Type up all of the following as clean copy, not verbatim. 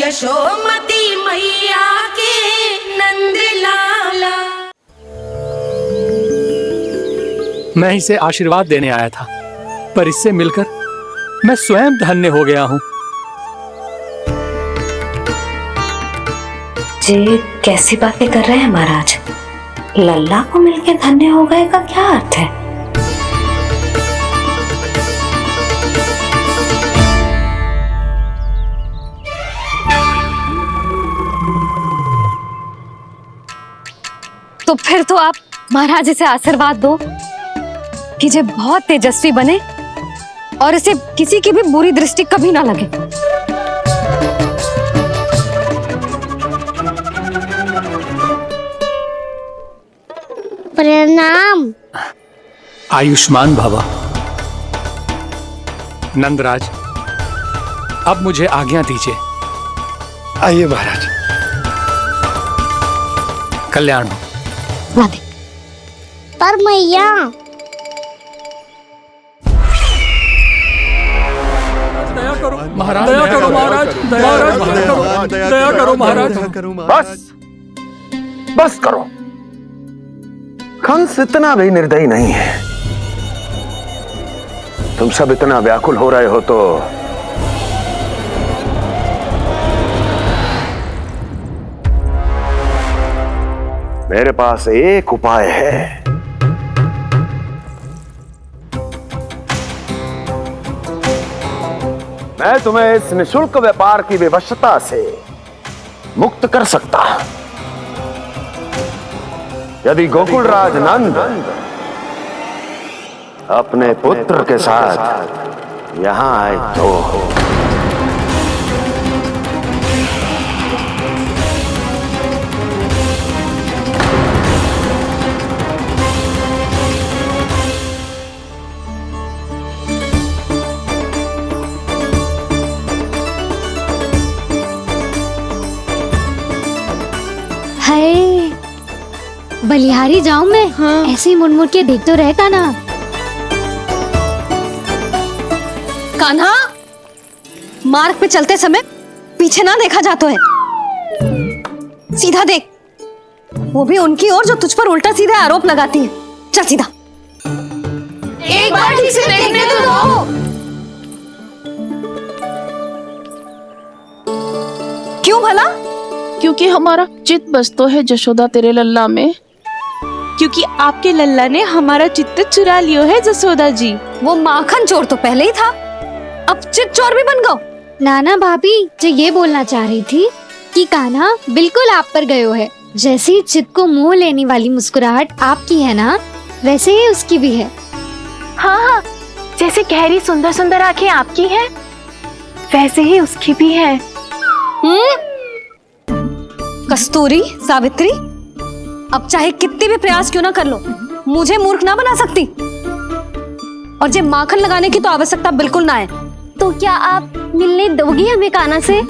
यशोमती मैया के नंद लाला। मैं इसे आशीर्वाद देने आया था, पर इससे मिलकर मैं स्वयं धन्य हो गया हूँ। जी कैसी बातें कर रहे हैं महाराज? लल्ला को मिलके धन्य हो गए का क्या अर्थ है? तो फिर तो आप महाराज से आशीर्वाद दो कि ये बहुत तेजस्वी बने और इसे किसी की भी बुरी दृष्टि कभी ना लगे। प्रणाम। आयुष्मान भव। नंदराज, अब मुझे आज्ञा दीजिए। आइए महाराज। कल्याण हो। राधे। पर मैया दया करो महाराज, दया करो महाराज, दया करो महाराज। बस करो। कंस इतना भी निर्दयी नहीं है। तुम सब इतना व्याकुल हो रहे हो तो मेरे पास एक उपाय है। मैं तुम्हें इस निःशुल्क व्यापार की विवशता से मुक्त कर सकता हूं। यदि गोकुलराज नंद अपने पुत्र के साथ यहां आए तो हाय बलिहारी जाऊं मैं? हाँ। ऐसे ही मुड़ के देख तो रहे कान्हा। कान्हा, मार्ग पे चलते समय पीछे ना देखा जाता है, सीधा देख। वो भी उनकी ओर जो तुझ पर उल्टा सीधा आरोप लगाती है। चल सीधा। एक बार ठीक से देखने तो दो। क्यों भला? क्योंकि हमारा चित्त बसतो है जशोदा तेरे लल्ला में। क्योंकि आपके लल्ला ने हमारा चित्त चुरा लियो है जसोदा जी। वो माखन चोर तो पहले ही था, अब चित्त चोर भी बन गो। नाना भाभी जो ये बोलना चाह रही थी कि कान्हा बिल्कुल आप पर गयो है। जैसे ही चित्त को मोह लेने वाली मुस्कुराहट आपकी है ना, वैसे ही उसकी भी है। हाँ हाँ, जैसे गहरी सुंदर सुंदर आंखें आपकी हैं, वैसे ही उसकी भी है। कस्तूरी, सावित्री, अब चाहे कितने भी प्रयास क्यों ना कर लो, मुझे मूर्ख ना बना सकती। और जे माखन लगाने की तो आवश्यकता बिल्कुल ना है। तो क्या आप मिलने दोगी हमें कान्हा से?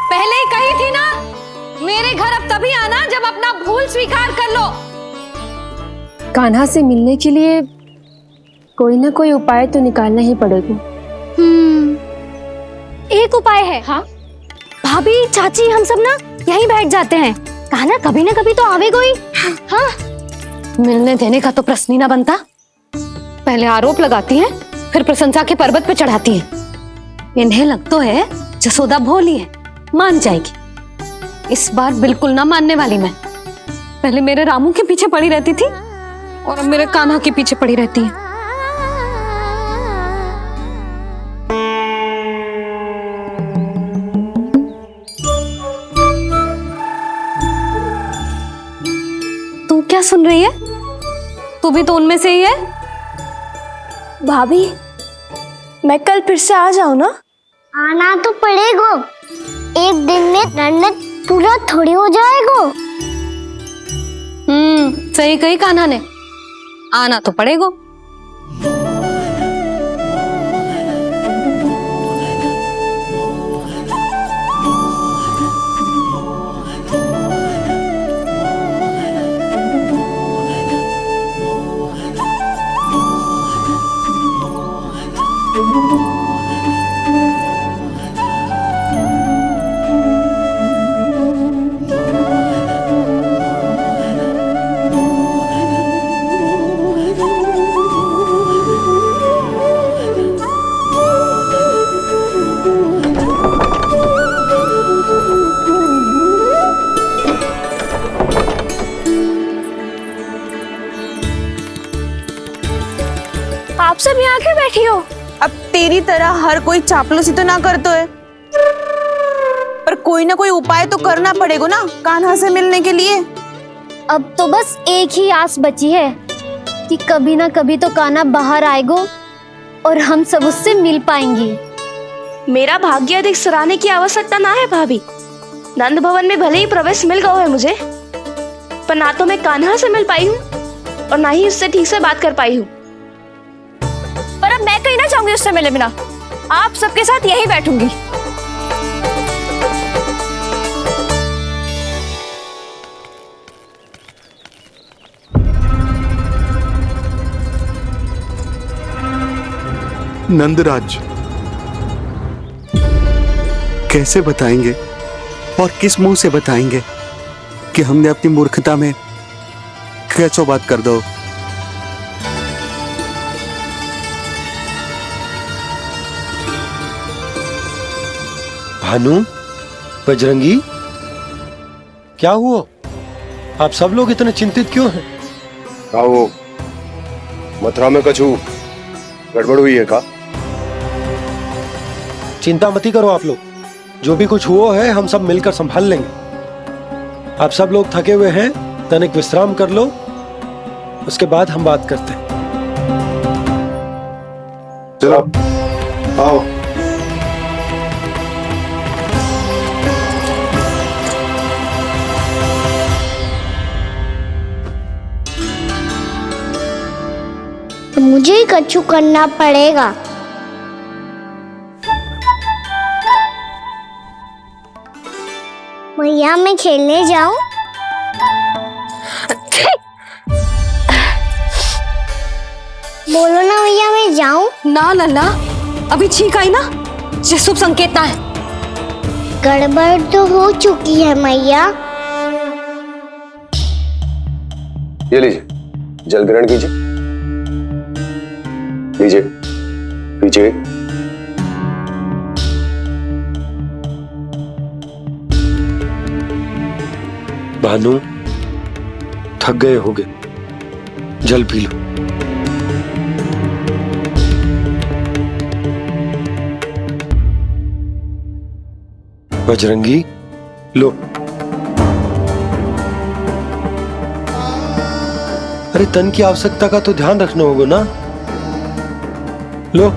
पहले ही कही थी ना, मेरे घर अब तभी आना जब अपना भूल स्वीकार कर लो। कान्हा से मिलने के लिए कोई ना कोई उपाय तो निकालना ही पड़ेगा। एक उपाय है। हाँ? भाभी, चाची, हम सब ना यहीं बैठ जाते हैं। कान्हा कभी ना कभी तो आवेगा ही। हाँ? मिलने देने का तो प्रश्न ही ना बनता। पहले आरोप लगाती हैं, फिर प्रशंसा के पर्वत पे चढ़ाती हैं। इन्हें लगता है जसोदा भोली है, मान जाएगी। इस बार बिल्कुल ना मानने वाली मैं। पहले मेरे रामू के पीछे पड़ी रहती थी और अब मेरे कान्हा के पीछे पड़ी रहती है। तू क्या सुन रही है? तू भी तो उनमें से ही है। भाभी, मैं कल फिर से आ जाऊं ना? आना तो पड़ेगा। एक दिन में रन्नत पूरा थोड़ी हो जाएगा। सही कही कान्हा ने, आना तो पड़ेगा। आप सब यहाँ क्यों बैठी हो? अब तेरी तरह हर कोई चापलूसी तो ना करतो है, पर कोई ना कोई उपाय तो करना पड़ेगा ना कान्हा से मिलने के लिए। अब तो बस एक ही आस बची है कि कभी ना कभी तो कान्हा बाहर आएगो और हम सब उससे मिल पाएंगे। मेरा भाग्य अधिक सराहने की आवश्यकता ना है भाभी। नंद भवन में भले ही प्रवेश मिल गया है मुझे, पर ना तो मैं कान्हा से मिल पाई हूँ और ना ही उससे ठीक से बात कर पाई हूँ। पर अब मैं कहीं ना जाऊंगी उससे मिले बिना, आप सबके साथ यहीं बैठूंगी। नंदराज, कैसे बताएंगे और किस मुंह से बताएंगे कि हमने अपनी मूर्खता में कैसो बात कर दो। भानु, बजरंगी, क्या हुआ? आप सब लोग इतने चिंतित क्यों हैं? आओ, मथुरा में कछु गड़बड़ हुई है का? चिंता मत करो आप लोग, जो भी कुछ हुआ है हम सब मिलकर संभाल लेंगे। आप सब लोग थके हुए हैं, तनिक विश्राम कर लो, उसके बाद हम बात करते हैं। चलो आओ। मुझे ही कछु करना पड़ेगा। मैया मैं खेलने जाऊं? बोलो ना मैया मैं जाऊं? ना लल्ला, अभी छींक आई ना, ये शुभ संकेत ना है। गड़बड़ तो हो चुकी है मैया। ये लीजिए, जल ग्रहण कीजिए। लीजिए, पीछे। भानु, थक गए होगे, जल पी लो। बजरंगी, लो। अरे तन की आवश्यकता का तो ध्यान रखना होगा ना, लो।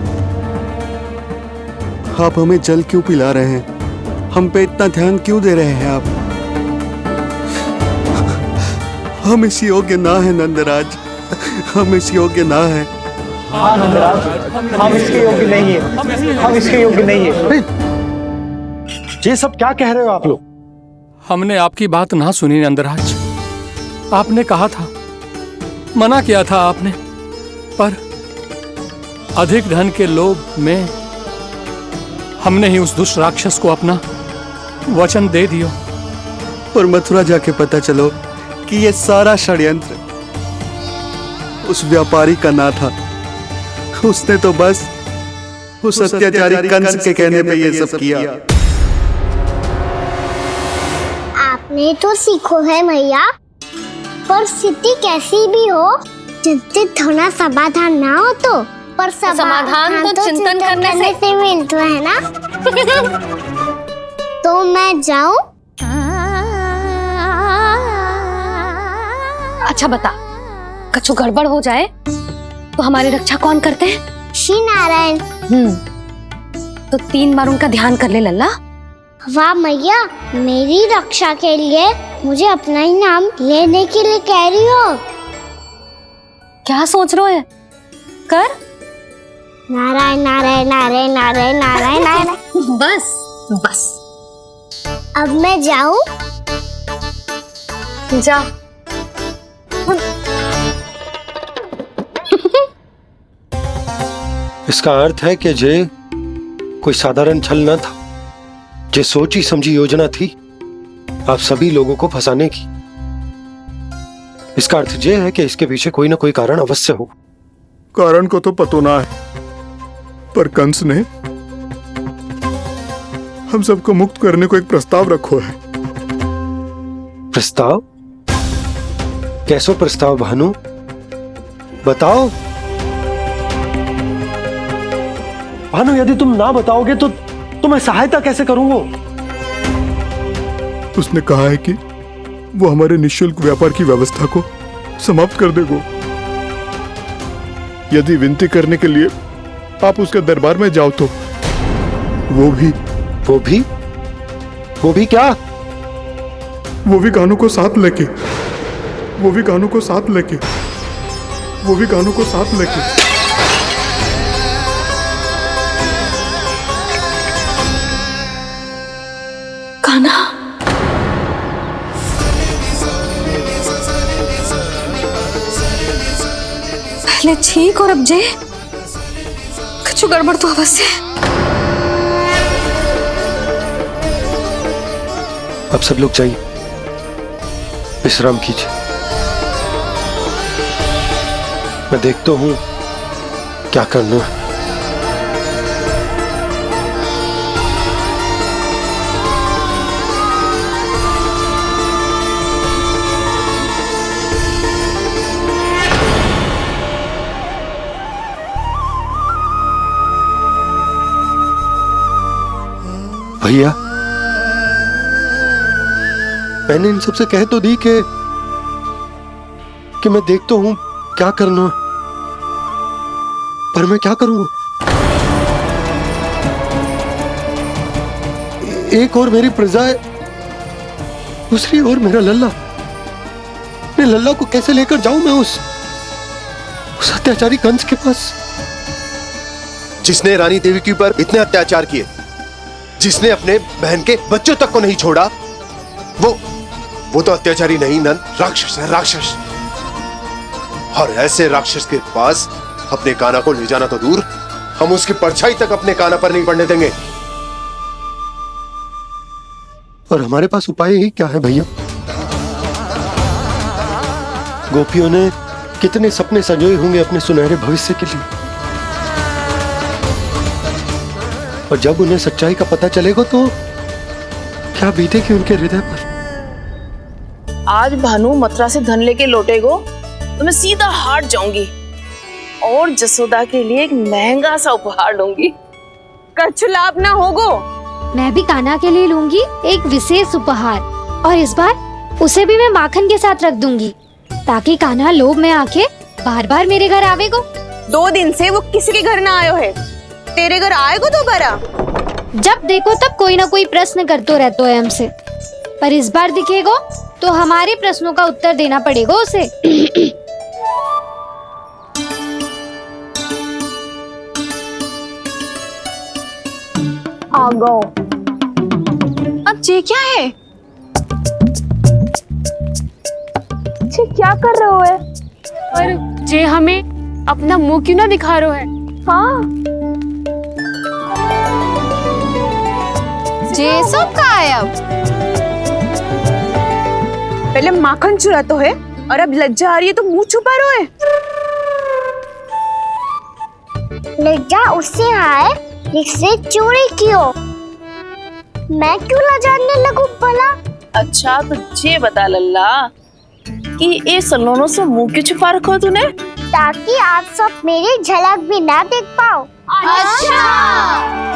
आप हमें जल क्यों पिला रहे हैं? हम पे इतना ध्यान क्यों दे रहे हैं आप? हम इस योग्य ना है नंदराज, हम इस योग्य ना है। हाँ नंदराज, हम इसके योग्य नहीं है, हम इसके योग्य नहीं है। ये सब क्या कह रहे हो आप लोग? हमने आपकी बात ना सुनी नंदराज। आपने कहा था, मना किया था आपने, पर अधिक धन के लोभ में हमने ही उस दुष्ट राक्षस को अपना वचन दे दियो। और मथुरा जाके पता चलो कि ये सारा षड्यंत्र उस व्यापारी का ना था। उसने तो बस उस अत्याचारी कंस के कहने पे ये सब किया। आपने तो सीखो है मैया, पर स्थिति कैसी भी हो, चिंतित होना समाधान ना हो तो, पर समाधान तो चिंतन करने से मिलता है ना। तो मैं जाऊं? अच्छा बता, कछु गड़बड़ हो जाए तो हमारी रक्षा कौन करते हैं? श्री नारायण। तो 3 बार उनका ध्यान कर ले लल्ला। वाह मैया, मेरी रक्षा के लिए मुझे अपना ही नाम लेने के लिए कह रही हो? क्या सोच रहे हो? कर। नारायण नारायण नारायण नारायण नारायण नारायण। बस बस। अब मैं जाऊं? जा। इसका अर्थ है कि जे कोई साधारण छल न था, जे सोची समझी योजना थी आप सभी लोगों को फंसाने की। इसका अर्थ ये है कि इसके पीछे कोई ना कोई कारण अवश्य हो। कारण को तो पतो ना है, पर कंस ने हम सबको मुक्त करने को एक प्रस्ताव रखो है। प्रस्ताव? कैसो प्रस्ताव भानु, बताओ। भानु, यदि तुम ना बताओगे तो मैं सहायता कैसे करूंगा? उसने कहा है कि वो हमारे निःशुल्क व्यापार की व्यवस्था को समाप्त कर देगा। यदि विनती करने के लिए आप उसके दरबार में जाओ तो वो भी क्या? वो भी कानों को साथ लेके कान्हा, पहले ठीक और अब जे कुछ गड़बड़ तो अवश्य है। अब सब लोग जाइए, विश्राम कीजिए। मैं देखता हूं क्या करना है। भैया, मैंने इन सबसे कह तो दी कि मैं देखता हूं क्या करना है, पर मैं क्या करूंगा? एक और मेरी प्रजा है, दूसरी ओर मेरा लल्ला। मैं लल्ला को कैसे लेकर जाऊं मैं उस अत्याचारी कंस के पास? जिसने रानी देवी के ऊपर इतने अत्याचार किए, जिसने अपने बहन के बच्चों तक को नहीं छोड़ा, वो तो अत्याचारी नहीं नंद, राक्षस है, राक्षस। और ऐसे राक्षस के पास अपने कान्हा को ले जाना तो दूर, हम उसकी परछाई तक अपने कान्हा पर नहीं पड़ने देंगे। और हमारे पास उपाय ही क्या है भैया? गोपियों ने कितने सपने संजोए होंगे अपने सुनहरे भविष्य के लिए, और जब उन्हें सच्चाई का पता चलेगा तो क्या बीतेगी उनके हृदय पर? आज भानु मथुरा से धन लेके लौटेगो तो मैं सीधा हाट जाऊंगी और जसोदा के लिए एक महंगा सा उपहार लूंगी। कछु लाभ ना होगो। मैं भी कान्हा के लिए लूंगी एक विशेष उपहार, और इस बार उसे भी मैं माखन के साथ रख दूंगी, ताकि कान्हा लोभ में आके बार बार मेरे घर आवेगो। 2 दिन से वो किसी के घर ना आयो है, तेरे घर आएगो दोबारा? जब देखो तब कोई ना कोई प्रश्न करते रहते है हमसे, पर इस बार दिखेगो तो हमारे प्रश्नों का उत्तर देना पड़ेगा उसे। आ गो। अब ये क्या है? ये क्या कर रहे हो है? पर जे हमें अपना मुंह क्यों ना दिखा रहे है? हाँ, जे सब का है अब? पहले माखन चुरा तो है, और अब लज्जा आ रही है तो मुंह छुपा रहे है। लज्जा उससे है जिससे चोरी की हो। मैं क्यों लजाने लगूं भला? अच्छा तो ये बता लल्ला कि ये सलोनों से मुंह क्यों छुपा रखो तूने? ताकि आप सब मेरी झलक भी ना देख पाओ। अच्छा।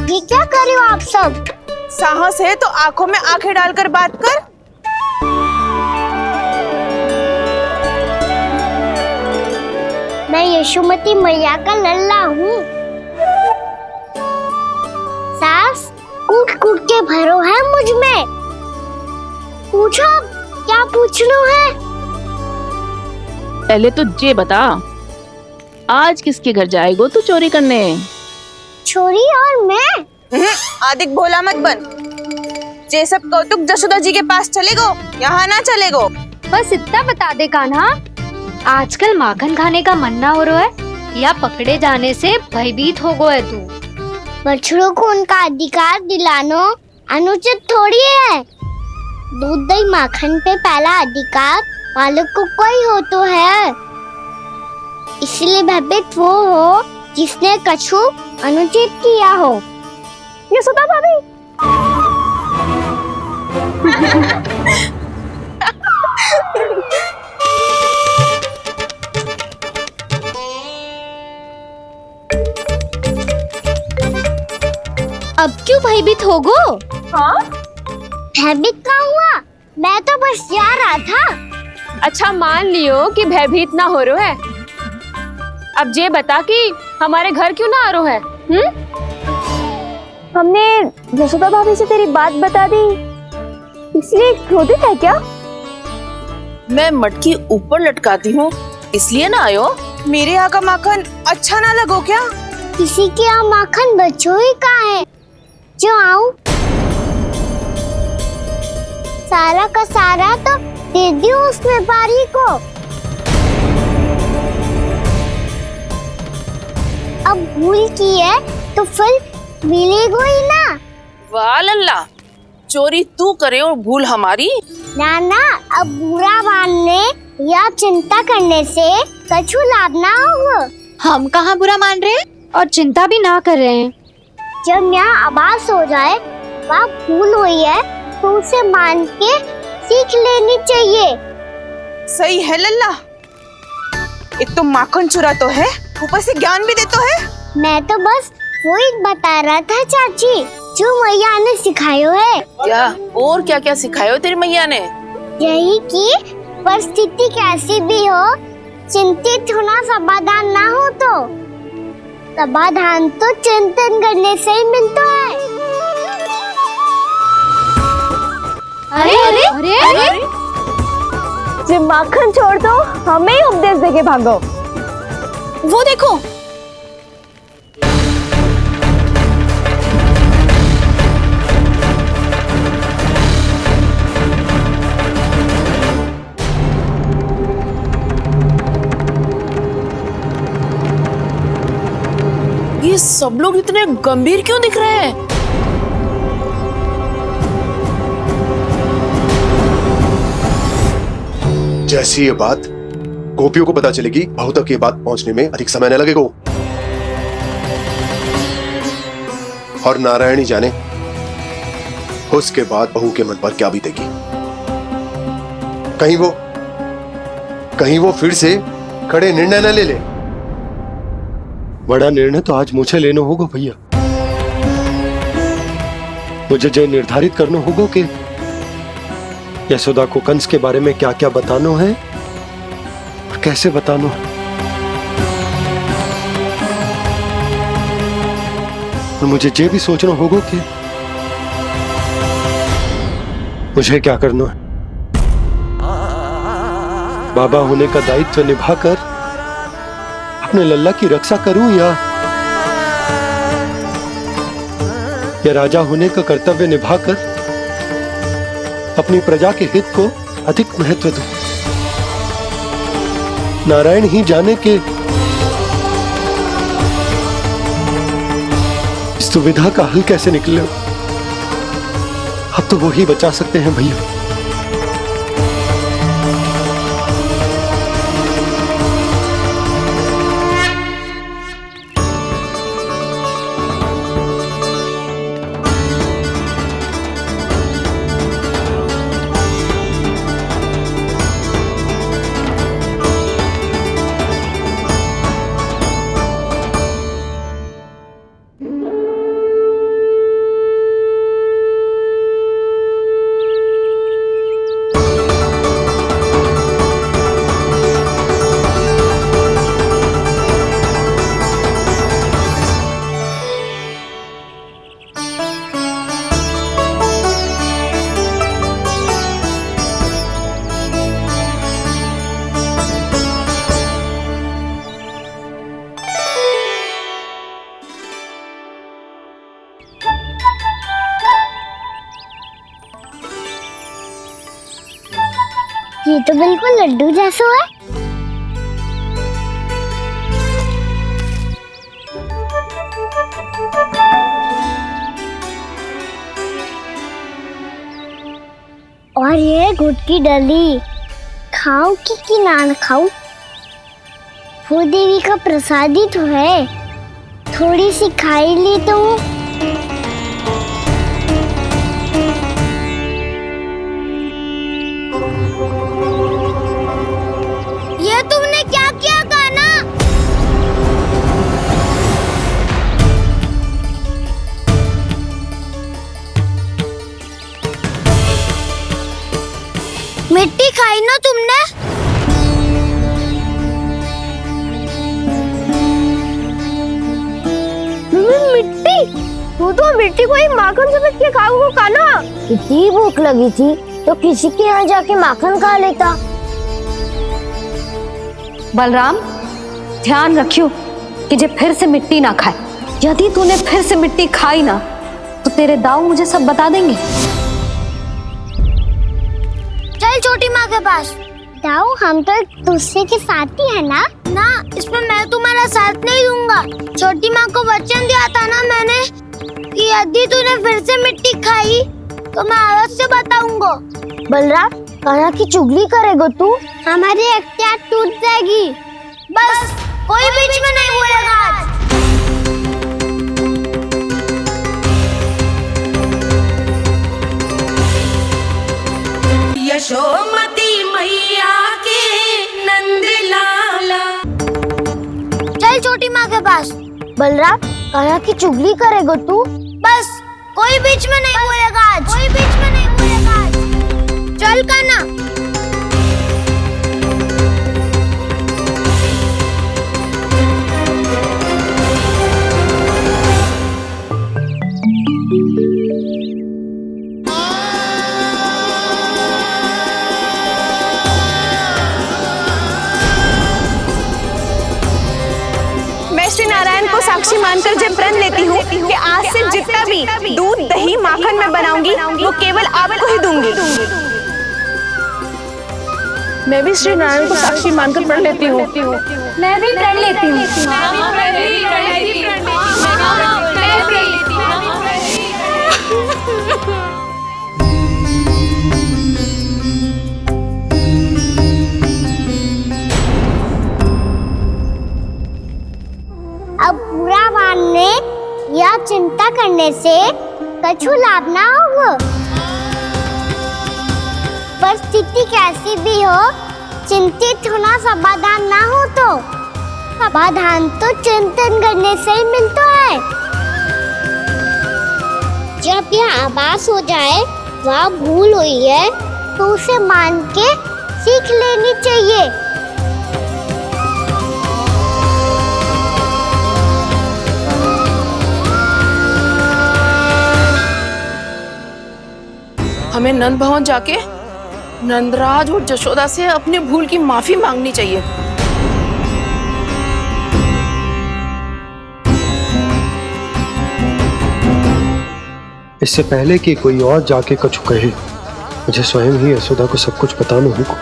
ये क्या कर रहे हो आप सब? साहस है तो आंखों में आंखें डालकर बात कर। मैं यशोमती मैया का लल्ला हूँ। सास कूट कूट के भरो है मुझ में। पूछो क्या पूछना है? पहले तो ये बता, आज किसके घर जाएगो तू चोरी करने? छोरी और मैं? आदिक भोला मत बन। ये सब कौतुक जशोदा जी के पास चलेगो, यहाँ ना चलेगो। बस इतना बता दे कान्हा, आजकल माखन खाने का मन ना हो रहा है या पकड़े जाने से भयभीत हो गए तू? बछड़ों को उनका अधिकार दिलाना अनुचित थोड़ी है। दूध दही माखन पे पहला अधिकार मालिक को कोई हो तो है। इसलिए भयभीत वो हो जिसने कछु अनुचित किया हो। यशोदा भाभी। अब क्यों भयभीत हो गो? हाँ? भयभीत क्या हुआ? मैं तो बस जा रहा था। अच्छा मान लियो कि भयभीत ना हो रहा है। अब ये बता कि हमारे घर क्यों ना आ रहा है? हमने यशोदा भाभी से तेरी बात बता दी, इसलिए क्रोधित है क्या? मैं मटकी ऊपर लटकाती हूँ इसलिए ना आयो। मेरे यहाँ का माखन अच्छा ना लगो क्या? किसी के यहाँ माखन बच्चों ही कहाँ है जो आऊं? सारा का सारा तो दे दियो उस व्यापारी को। अब भूल की है तो फिर मिलेगो ही ना। वाह लल्ला, चोरी तू करे और भूल हमारी। ना ना, अब बुरा मानने या चिंता करने से कछु लाभ ना होगा। हम कहाँ बुरा मान रहे हैं और चिंता भी ना कर रहे हैं। जब यहाँ आभास हो जाए वहाँ भूल हुई है तो उसे मान के सीख लेनी चाहिए। सही है लल्ला, एक तो माखन चुरा तो है, ऊपर से ज्ञान भी देता है। मैं तो बस वही बता रहा था चाची जो मैया ने सिखायो है। क्या और क्या क्या सिखायो तेरी मैया ने? यही कि परिस्थिति कैसी भी हो चिंतित होना समाधान ना हो तो समाधान तो चिंतन करने से ही मिलता है। अरे अरे अरे, अरे? जब माखन छोड़ दो हमें ही उपदेश देके भागो। वो देखो, ये सब लोग इतने गंभीर क्यों दिख रहे हैं? जैसी ये बात गोपियों को पता चलेगी, बहू तक ये बात पहुंचने में अधिक समय न लगेगा। और नारायणी जाने उसके बाद बहू के मन पर क्या बीतेगी। कहीं वो फिर से खड़े निर्णय न ले ले। बड़ा निर्णय तो आज मुझे लेना होगा भैया। मुझे जो निर्धारित करना होगा कि यशोदा को कंस के बारे में क्या क्या बताना है और कैसे बताना है। और मुझे ये भी सोचना होगा कि मुझे क्या करना है। बाबा होने का दायित्व निभाकर अपने लल्ला की रक्षा करूं या राजा होने का कर्तव्य निभाकर अपनी प्रजा के हित को अधिक महत्व दूं। नारायण ही जाने के इस दुविधा का हल कैसे निकले। अब तो वो ही बचा सकते हैं भैया। ये तो बिल्कुल लड्डू जैसा है। और ये गुड़ की डली खाऊं कि ना खाऊं? वो देवी का प्रसाद ही तो है, थोड़ी सी खाई ली तो। ये तुमने क्या किया कान्हा? मिट्टी खाई ना तुमने? मिट्टी? तू तो मिट्टी को ही माखन समझ के खाओगे कान्हा। इतनी भूख लगी थी तो किसी के यहाँ जाके माखन खा लेता। बलराम, ध्यान रखियो कि जे फिर से मिट्टी ना खाए। यदि तूने फिर से मिट्टी खाई ना तो तेरे दाऊ मुझे सब बता देंगे। चल छोटी माँ के पास। दाऊ, हम तो एक दूसरे के साथी है ना? ना, इसमें मैं तुम्हारा साथ नहीं दूंगा। छोटी माँ को वचन दिया था ना मैंने कि यदि तूने फिर से मिट्टी खाई तो मैं अवश्य बताऊंगा। बलराम, कान्हा की चुगली करेगा तू? हमारी अख्तियार टूट जाएगी। बस कोई बीच में नहीं बोलेगा आज। यशोमती मैया के नंद लाला। चल छोटी माँ के पास। बलराम, कान्हा की चुगली करेगा तू? बस कोई बीच में नहीं बोलेगा आज। कोई बीच में नहीं बोलेगा आज। चल कान्हा। मैं श्री नारायण को साक्षी मानकर जब प्रण लेती हूँ कि आज से जितना भी दूध दही माखन मैं बनाऊंगी वो केवल आपको ही दूंगी। मैं भी श्री नारायण को साक्षी मानकर प्रण लेती हूँ। मैं भी प्रण लेती हूँ। अब बुरा मानने या चिंता करने से कछु लाभ ना होगा। परिस्थिति कैसी भी हो, चिंतित होना समाधान ना हो तो समाधान तो चिंतन करने से ही मिलता है। जब यह आभास हो जाए वह भूल हुई है तो उसे मान के सीख लेनी चाहिए। हमें नंद भवन जाके नंदराज और जशोदा से अपनी भूल की माफी मांगनी चाहिए। इससे पहले कि कोई और जाके कछु कहे, मुझे स्वयं ही यशोदा को सब कुछ बताना होगा।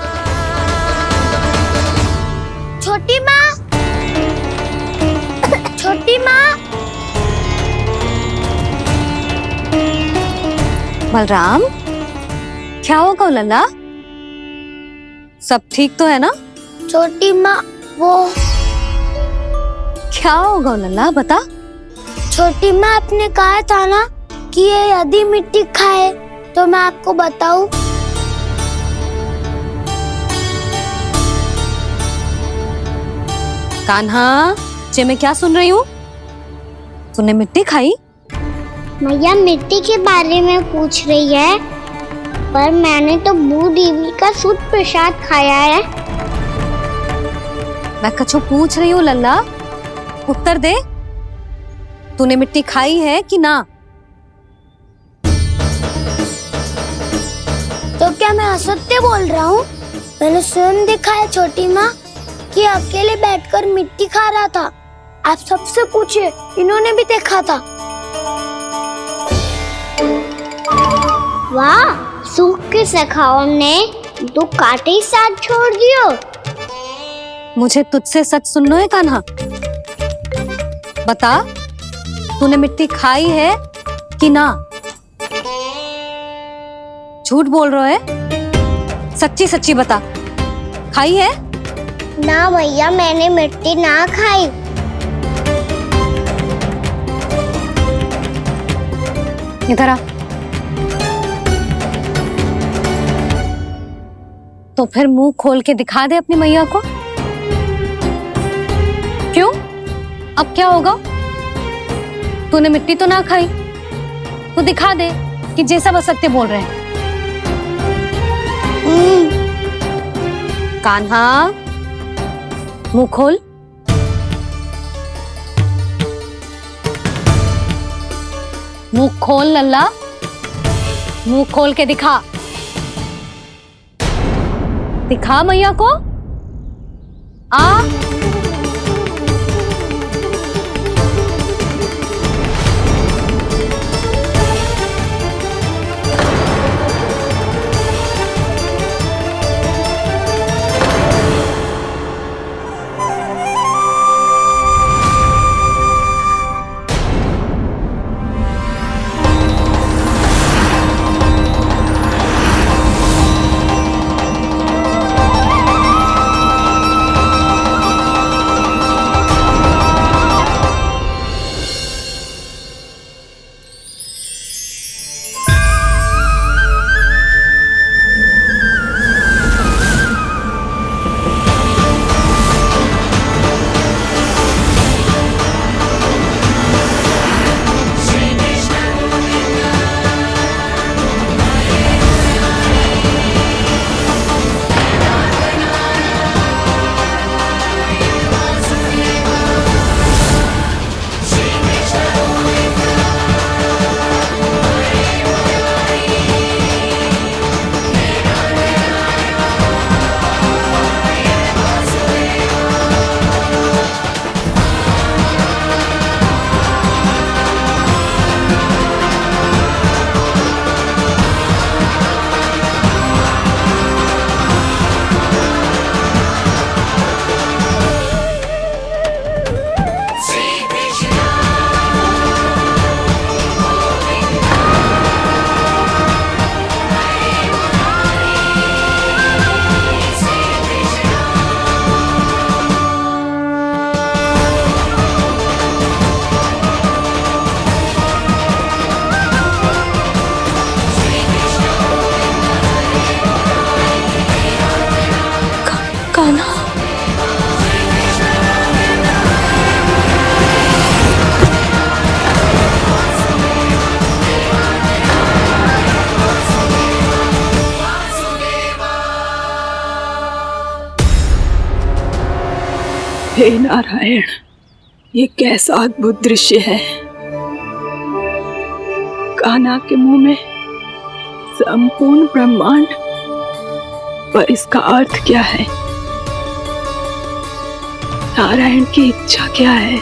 छोटी माँ, छोटी माँ। बलराम, क्या होगा लल्ला? सब ठीक तो है ना? छोटी माँ, वो क्या होगा लल्ला, बता। छोटी माँ, आपने कहा था ना कि ये यदि मिट्टी खाए तो मैं आपको बताऊं। कान्हा, जे मैं क्या सुन रही हूँ? तूने मिट्टी खाई? मैया मिट्टी के बारे में पूछ रही है, पर मैंने तो भू देवी का शुद्ध प्रसाद खाया है। मैं कछु पूछ रही हूँ लल्ला, उत्तर दे। तूने मिट्टी खाई है कि ना? तो क्या मैं असत्य बोल रहा हूँ? मैंने स्वयं देखा है छोटी माँ कि अकेले बैठकर मिट्टी खा रहा था। आप सबसे पूछिए, इन्होंने भी देखा था। वाह, सूख के सखाओं ने दो कांटे ही साथ छोड़ दियो। मुझे तुझसे सच सुनना है कान्हा। बता, तूने मिट्टी खाई है कि ना? झूठ बोल रहा है? सच्ची सच्ची बता, खाई है? ना भैया, मैंने मिट्टी ना खाई। इधर आ। तो फिर मुंह खोल के दिखा दे अपनी मैया को। क्यों? अब क्या होगा? तूने मिट्टी तो ना खाई, तो दिखा दे कि जैसा वो सत्य बोल रहे हैं। कान्हा, मुंह खोल। मुंह खोल लल्ला, मुंह खोल के दिखा। दिखा मैया को। आ कान्हा, हे नारायण, ये कैसा अद्भुत दृश्य है। कान्हा के मुंह में संपूर्ण ब्रह्मांड, पर इसका अर्थ क्या है? नारायण की इच्छा क्या है?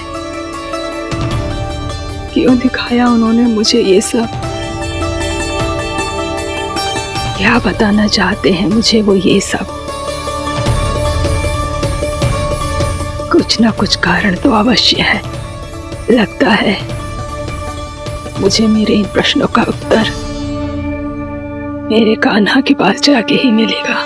क्यों दिखाया उन्होंने मुझे ये सब? क्या बताना चाहते हैं मुझे वो ये सब? कुछ ना कुछ कारण तो अवश्य है। लगता है मुझे मेरे इन प्रश्नों का उत्तर मेरे कान्हा के पास जाके ही मिलेगा।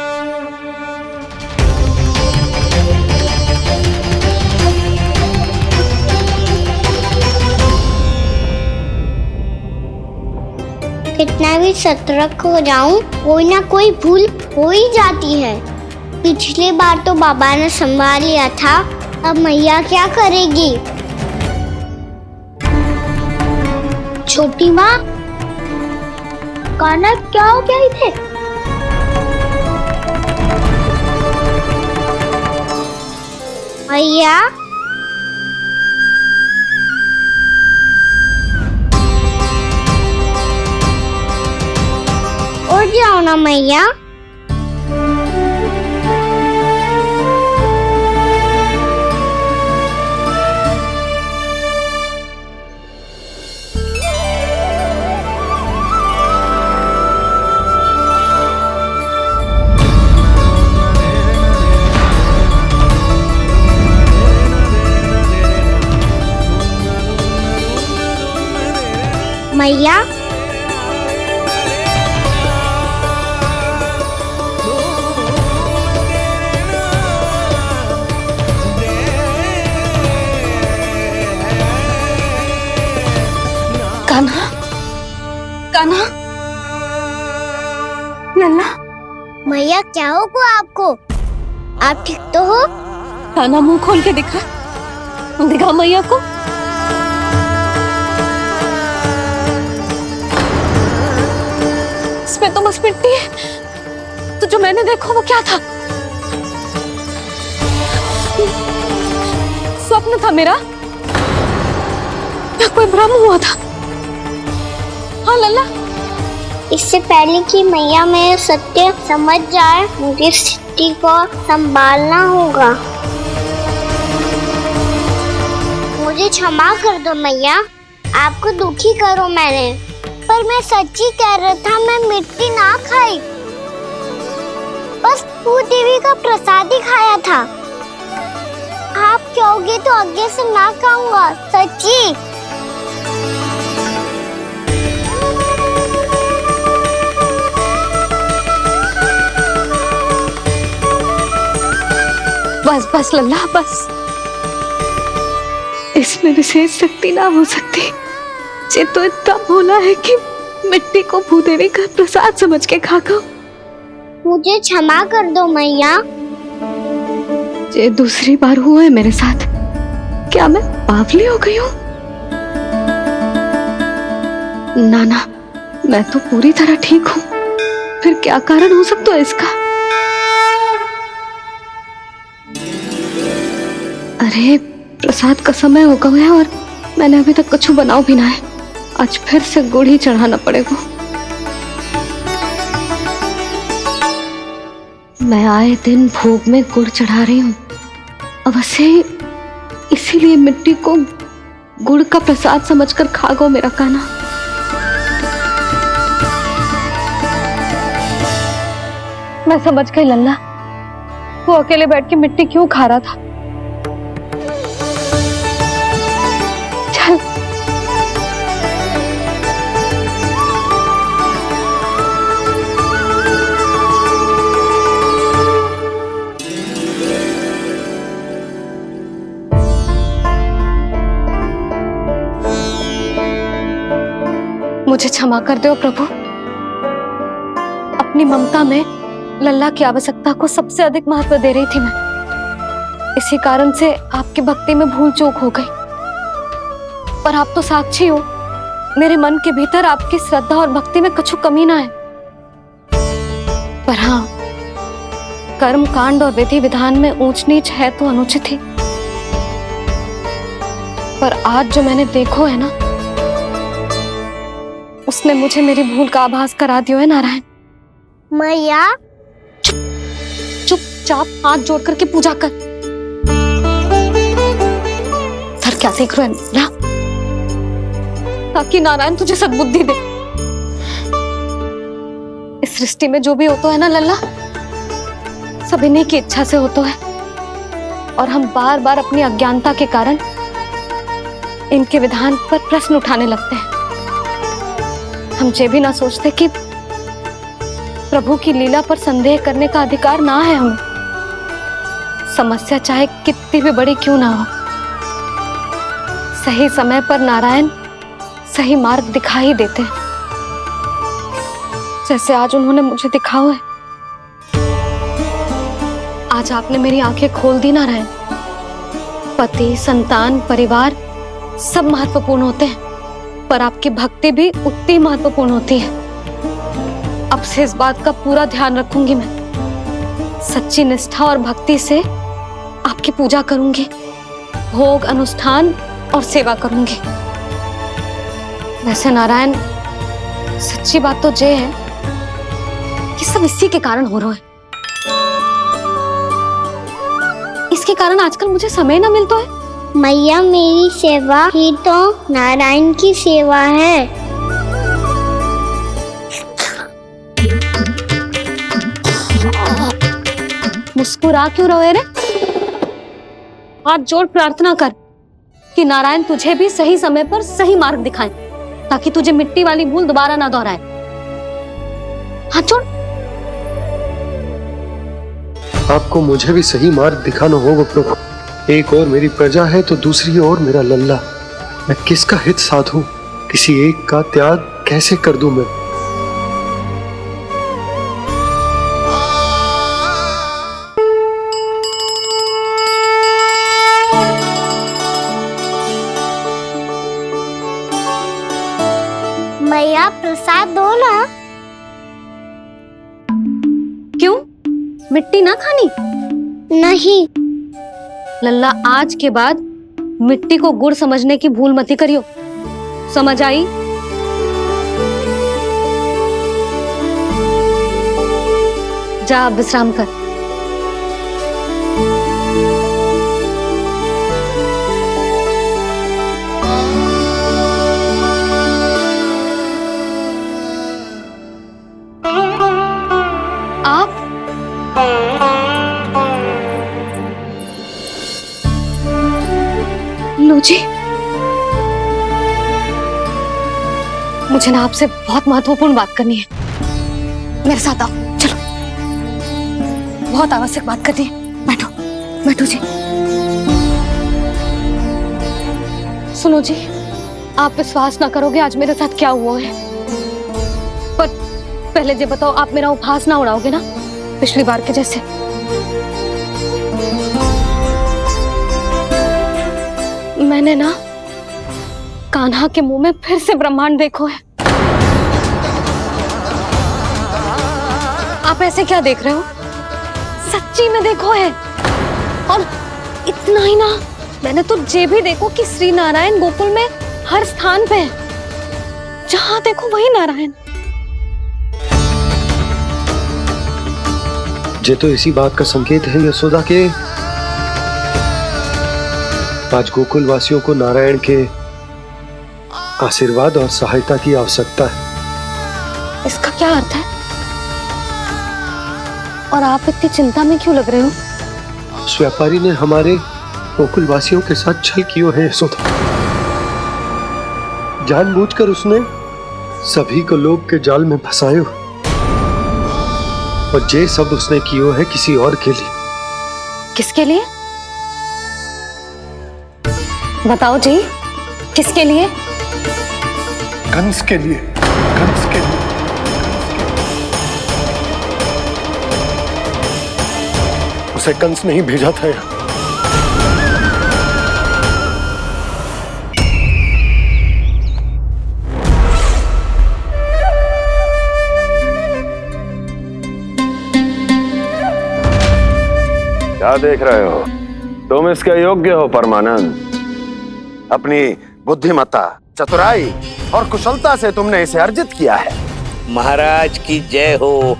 कितना भी सतर्क हो जाऊं, कोई ना कोई भूल हो ही जाती है। पिछली बार तो बाबा ने संभाल लिया था, अब मैया क्या करेगी? छोटी माँ, कान्हा क्या हो गया इधर? मैया, उठ जाओ ना मैया। मैया, कान्हा, कान्हा, लल्ला। मैया क्या होगा आपको? आप ठीक तो हो? कान्हा मुंह खोल के दिखा, दिखा मैया को। इसमें तो बस मिट्टी है, तो जो मैंने देखा वो क्या था? स्वप्न था मेरा या कोई भ्रम हुआ था? हाँ लल्ला, इससे पहले कि मैया मैं सत्य समझ जाए, मुझे स्थिति को संभालना होगा। मुझे क्षमा कर दो मैया, आपको दुखी करो मैंने, पर मैं सच्ची कह रहा था, मैं मिट्टी ना खाई, बस भूत देवी का प्रसाद ही खाया था। आप कहोगे तो आगे से ना खाऊंगा, सच्ची। बस बस लल्ला, बस। इसमें विशेष शक्ति ना हो सकती। ये तो इतना भोला है कि मिट्टी को भूदेवी का प्रसाद समझ के खा गो। मुझे क्षमा कर दो मैया। ये दूसरी बार हुआ है मेरे साथ। क्या मैं बावली हो गई हूँ? ना ना, मैं तो पूरी तरह ठीक हूँ। फिर क्या कारण हो सकता है इसका? अरे प्रसाद का समय हो गया है और मैंने अभी तक कुछ बनाओ भी ना है। आज फिर से गुड़ ही चढ़ाना पड़ेगा। मैं आए दिन भोग में गुड़ चढ़ा रही हूँ, अवश्य इसीलिए मिट्टी को गुड़ का प्रसाद समझकर खा गो मेरा कान्हा। मैं समझ गई लल्ला, वो अकेले बैठ के मिट्टी क्यों खा रहा था। चल मुझे क्षमा कर दो प्रभु। अपनी ममता में लल्ला की आवश्यकता को सबसे अधिक महत्व दे रही थी मैं। इसी कारण से आपकी भक्ति में भूल चूक हो गई। पर आप तो साक्षी हो, मेरे मन के भीतर आपकी श्रद्धा और भक्ति में कुछ कमी ना है। पर हाँ, कर्म कांड और विधि विधान में ऊंच नीच है तो अनुचित ही। पर आज जो मैंने देखो है ना, उसने मुझे मेरी भूल का आभास करा दिया है नारायण। मैया चुपचाप हाथ जोड़ करके पूजा कर। सर क्या देख रहे हैं? ताकि नारायण तुझे सद्बुद्धि दे। इस सृष्टि में जो भी होता है ना लल्ला, सब इन्हीं की इच्छा से होता है। और हम बार बार अपनी अज्ञानता के कारण इनके विधान पर प्रश्न उठाने लगते हैं। हम ये भी ना सोचते कि प्रभु की लीला पर संदेह करने का अधिकार ना है हमें। समस्या चाहे कितनी भी बड़ी क्यों ना हो, सही समय पर नारायण सही मार्ग दिखा ही देते हैं, जैसे आज उन्होंने मुझे दिखाओ है। आज आपने मेरी आंखें खोल दी नारायण। पति, संतान, परिवार सब महत्वपूर्ण होते हैं, पर आपकी भक्ति भी उतनी महत्वपूर्ण होती है। अब से इस बात का पूरा ध्यान रखूंगी मैं। सच्ची निष्ठा और भक्ति से आपकी पूजा करूंगी, भोग, अनुष्ठान और सेवा करूंगी। वैसे नारायण, सच्ची बात तो ये है कि सब इसी के कारण हो रहा है। इसके कारण आजकल मुझे समय ना मिलता है। मैया, मेरी सेवा ही तो नारायण की सेवा है। मुस्कुरा क्यों रहे रे? हाथ जोड़ प्रार्थना कर कि नारायण तुझे भी सही समय पर सही मार्ग दिखाएं, ताकि तुझे मिट्टी वाली भूल दोबारा ना दोहराए। हाथ जोड़। आपको मुझे भी सही मार्ग दिखाना होगा प्रभु। एक और मेरी प्रजा है तो दूसरी ओर मेरा लल्ला। मैं किसका हित साधूं? किसी एक का त्याग कैसे कर दूं मैं? मैया प्रसाद दो ना। क्यों? मिट्टी ना खानी? नहीं। लल्ला, आज के बाद मिट्टी को गुड़ समझने की भूल मत करियो, समझ आई? जा अब विश्राम कर। आप लो जी, मुझे ना आपसे बहुत महत्वपूर्ण बात करनी है। मेरे साथ आओ, चलो। बहुत आवश्यक बात करनी है। बैठो, बैठो जी। सुनो जी, आप विश्वास ना करोगे आज मेरे साथ क्या हुआ है। पर पहले ये बताओ, आप मेरा उपहास ना उड़ाओगे ना, पिछली बार के जैसे? मैंने ना कान्हा के मुंह में फिर से ब्रह्मांड देखो है। आप ऐसे क्या देख रहे हो? सच्ची में देखो है। और इतना ही ना, मैंने तो ये भी देखो कि श्री नारायण गोकुल में हर स्थान पे है, जहां देखो वही नारायण। ये तो इसी बात का संकेत है यशोदा के आज गोकुल वासियों को नारायण के आशीर्वाद और सहायता की आवश्यकता है। इसका क्या अर्थ है? और आप इतनी चिंता में क्यों लग रहे हो? उस व्यापारी ने हमारे गोकुल वासियों के साथ छल किया है यशोदा। जानबूझकर उसने सभी को लोभ के जाल में फंसायो, और ये सब उसने किया है किसी और के लिए। किसके लिए? बताओ जी, किसके लिए? कंस के लिए। कंस के लिए। उसे कंस नहीं भेजा था यहाँ। क्या देख रहे हो? तुम इसके योग्य हो परमानंद। अपनी बुद्धिमत्ता, चतुराई और कुशलता से तुमने इसे अर्जित किया है। महाराज की जय हो।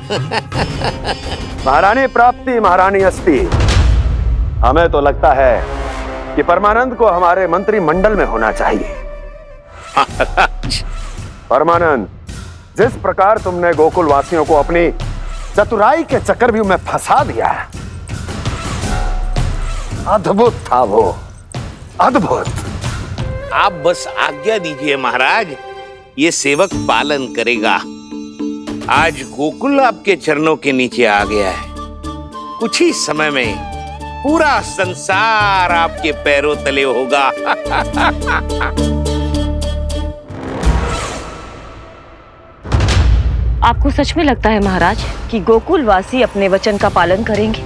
महारानी प्राप्ति महारानी अस्ति। हमें तो लगता है कि परमानंद को हमारे मंत्रिमंडल में होना चाहिए। परमानंद, जिस प्रकार तुमने गोकुल वासियों को अपनी चतुराई के चक्रव्यूह में फंसा दिया, अद्भुत था वो, अद्भुत। आप बस आज्ञा दीजिए महाराज, ये सेवक पालन करेगा। आज गोकुल आपके चरणों के नीचे आ गया है। कुछ ही समय में पूरा संसार आपके पैरों तले होगा। आपको सच में लगता है महाराज कि गोकुल वासी अपने वचन का पालन करेंगे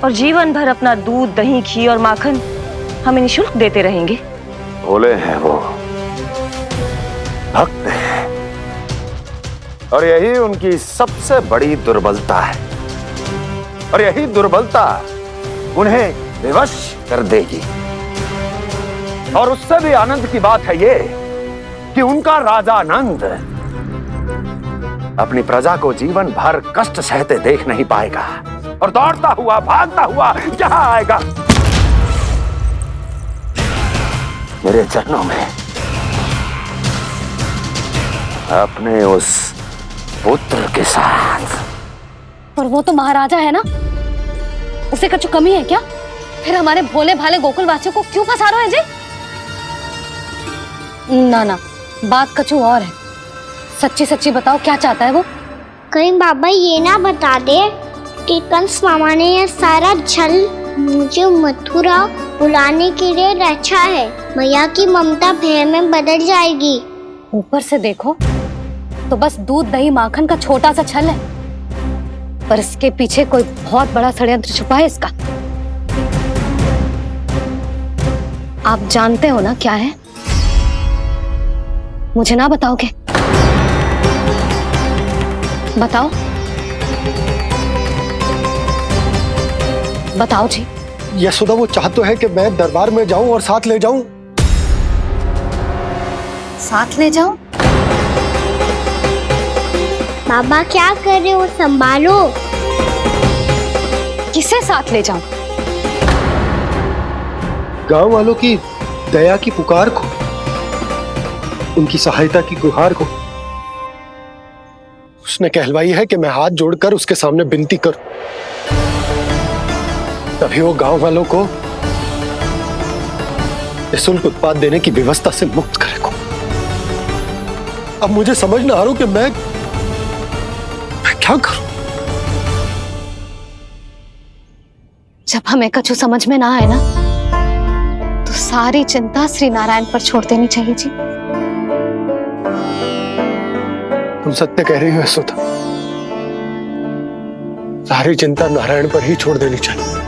और जीवन भर अपना दूध, दही, घी और माखन हमें निःशुल्क देते रहेंगे? भोले हैं वो, भक्त हैं, और यही उनकी सबसे बड़ी दुर्बलता है। और यही दुर्बलता उन्हें विवश कर देगी। और उससे भी आनंद की बात है ये कि उनका राजा नंद अपनी प्रजा को जीवन भर कष्ट सहते देख नहीं पाएगा और दौड़ता हुआ, भागता हुआ यहाँ आएगा मेरे चरणों में, अपने उस पुत्र के साथ। पर वो तो महाराजा है ना, उसे कुछ कमी है क्या? फिर हमारे भोले भाले गोकुल वासियों को क्यों फंसा रहे हैं जी? ना ना, बात कछु और है। सच्ची सच्ची बताओ, क्या चाहता है वो? कहीं बाबा ये ना बता दे कि कंस मामा ने यह सारा छल मुझे मथुरा बुलाने के लिए अच्छा है। मैया की ममता भय में बदल जाएगी। ऊपर से देखो तो बस दूध दही माखन का छोटा सा छल है, पर इसके पीछे कोई बहुत बड़ा षड्यंत्र छुपा है इसका। आप जानते हो ना क्या है? मुझे ना बताओगे? बताओ बताओ जी। यशोदा, वो चाह तो है कि मैं दरबार में जाऊं और साथ ले जाऊं। साथ ले जाऊं? बाबा क्या कर रहे हो, संभालो। किसे साथ ले जाऊं? गांव वालों की दया की पुकार को, उनकी सहायता की गुहार को। उसने कहलवाई है कि मैं हाथ जोड़कर उसके सामने विनती करूं, तभी वो गांव वालों को निःशुल्क उत्पाद देने की व्यवस्था से मुक्त करेगा। अब मुझे समझ ना आ रहा कि मैं क्या करूं। जब हमें कछु समझ में ना आए ना, तो सारी चिंता श्री नारायण पर छोड़ देनी चाहिए जी। तुम सत्य कह रही हो यशोदा, सारी चिंता नारायण पर ही छोड़ देनी चाहिए।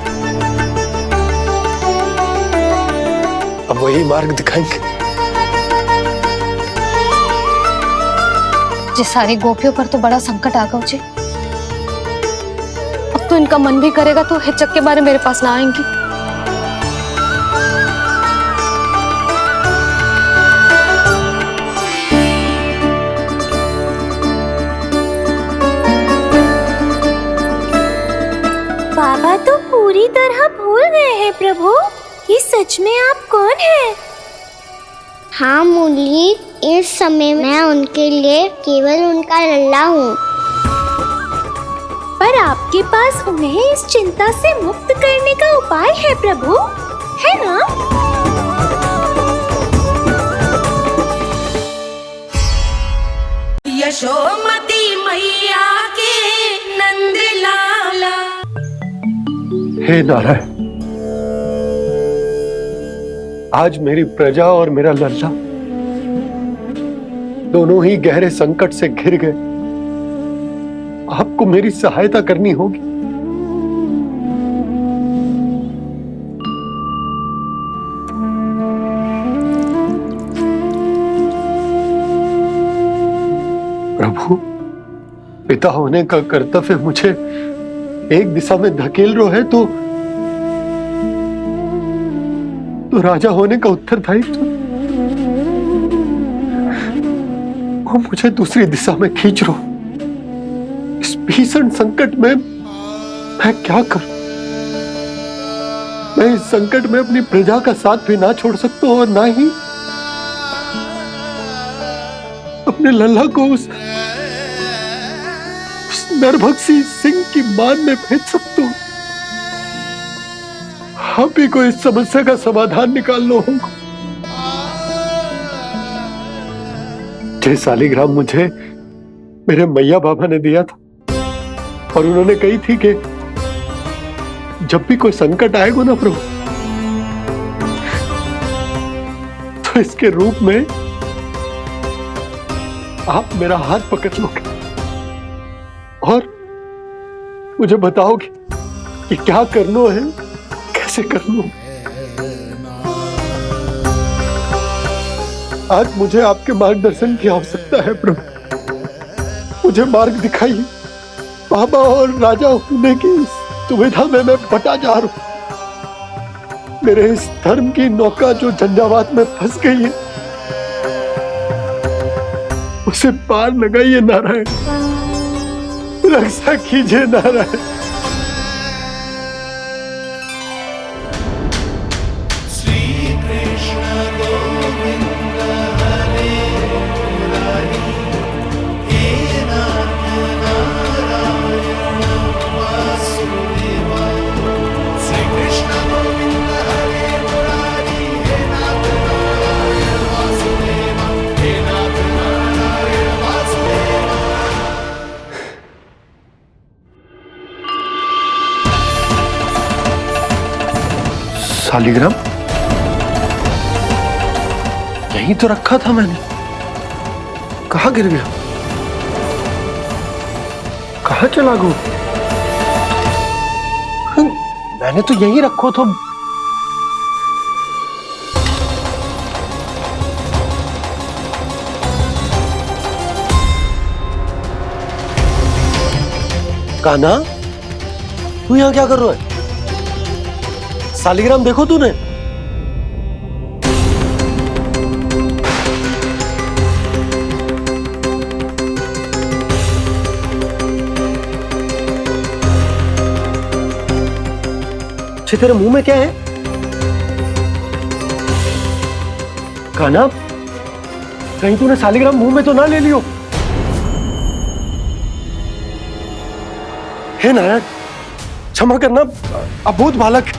अब वही मार्ग दिखाएंगे। जी सारी गोपियों पर तो बड़ा संकट आ गया जी। अब तो इनका मन भी करेगा तो हिचक के बारे मेरे पास ना आएंगी। बाबा तो पूरी तरह भूल गए हैं प्रभु, ये सच में आप कौन हैं? हाँ मुरली, इस समय मैं उनके लिए केवल उनका लल्ला हूँ। पर आपके पास उन्हें इस चिंता से मुक्त करने का उपाय है प्रभु, है ना? यशोमती मैया के नंद लाला। हे नारायण, आज मेरी प्रजा और मेरा लल्ला दोनों ही गहरे संकट से घिर गए। आपको मेरी सहायता करनी होगी। प्रभु, पिता होने का कर्तव्य मुझे एक दिशा में धकेल रो है तो राजा होने का उत्तरदायित्व वो मुझे दूसरी दिशा में खींच रो। इस भीषण संकट में मैं क्या करूं? मैं इस संकट में अपनी प्रजा का साथ भी ना छोड़ सकता हूं और ना ही अपने लल्ला को उस नरभक्षी सिंह की मान में भेज सकता हूं। आप ही को इस समस्या का समाधान निकालना होगा। जय शालिग्राम मुझे मेरे मैया बाबा ने दिया था और उन्होंने कही थी कि जब भी कोई संकट आएगा ना प्रभु, तो इसके रूप में आप मेरा हाथ पकड़ लोगे और मुझे बताओगे कि क्या करना है, कैसे करना है। आज मुझे आपके मार्गदर्शन की आवश्यकता है प्रभु, मुझे मार्ग दिखाइए। बाबा और राजा होने की दुविधा में मैं बटा जा रहा हूं। मेरे इस धर्म की नौका जो झंझावात में फंस गई है, उसे पार लगाइए नारायण, रक्षा कीजिए नारायण। शालिग्राम यहीं तो रखा था मैंने, कहाँ गिर गया, कहाँ चला गया? मैंने तो यहीं रखो तो। कान्हा, तू यहाँ क्या कर रहा है? शालिग्राम देखो तूने? अच्छे, तेरे मुंह में क्या है? कान्हा, कहीं तूने शालिग्राम मुंह में तो ना ले लियो? हे नारायण, क्षमा करना, अबोध बालक।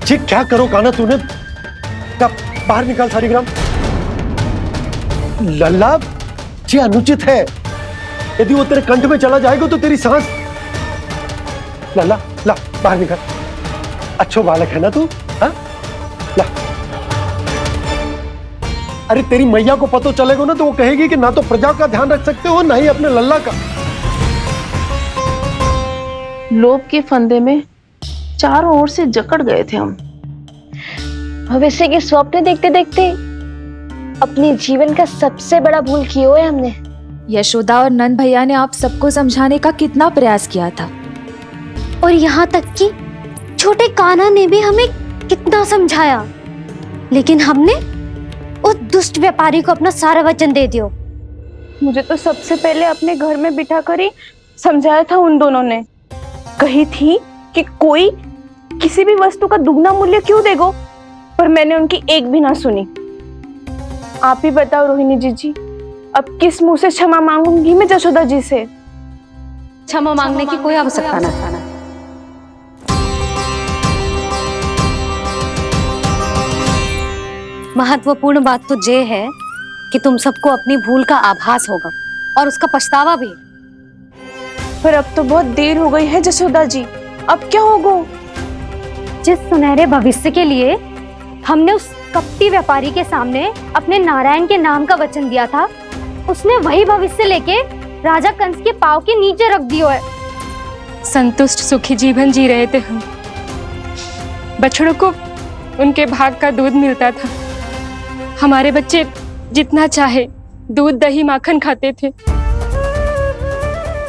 जी क्या करो कान्हा तूने? बाहर निकाल शालिग्राम। लल्ला, जी अनुचित है। यदि वो तेरे कंठ में चला जाएगा तो तेरी सांस। लल्ला, ला बाहर निकाल। अच्छो बालक है ना तू? हाँ, ला। अरे तेरी मैया को पता चलेगा ना तो वो कहेगी कि ना तो प्रजा का ध्यान रख सकते हो ना ही अपने लल्ला का। लोभ के फंदे में चारों ओर से जकड़ गए थे हम। भविष्य के स्वप्न देखते देखते अपने जीवन का सबसे बड़ा भूल किया है हमने। यशोदा और नंद भैया ने आप सबको समझाने का कितना प्रयास किया था, और यहाँ तक कि छोटे कान्हा ने भी हमें कितना समझाया, लेकिन हमने उस दुष्ट व्यापारी को अपना सारा वचन दे दिया। मुझे तो सबसे पहले अपने घर में बिठा कर ही समझाया था उन दोनों ने। कही थी कि कोई किसी भी वस्तु का दुगना मूल्य क्यों देगा, पर मैंने उनकी एक भी ना सुनी। आप ही बताओ रोहिणी जी, अब किस मुंह से क्षमा मांगूंगी मैं जशोदा जी से? क्षमा मांगने की कोई आवश्यकता ना। महत्वपूर्ण बात तो ये है कि तुम सबको अपनी भूल का आभास होगा और उसका पछतावा भी। पर अब तो बहुत देर हो गई है जशोदा जी, अब क्या होगा? जिस सुनहरे भविष्य के लिए हमने उस कपटी व्यापारी के सामने अपने नारायण के नाम का वचन दिया था, उसने वही भविष्य लेके राजा कंस के पांव के नीचे रख दिया है। संतुष्ट सुखी जीवन जी रहे थे हम। बछड़ों को उनके भाग का दूध मिलता था। हमारे बच्चे जितना चाहे दूध दही माखन खाते थे।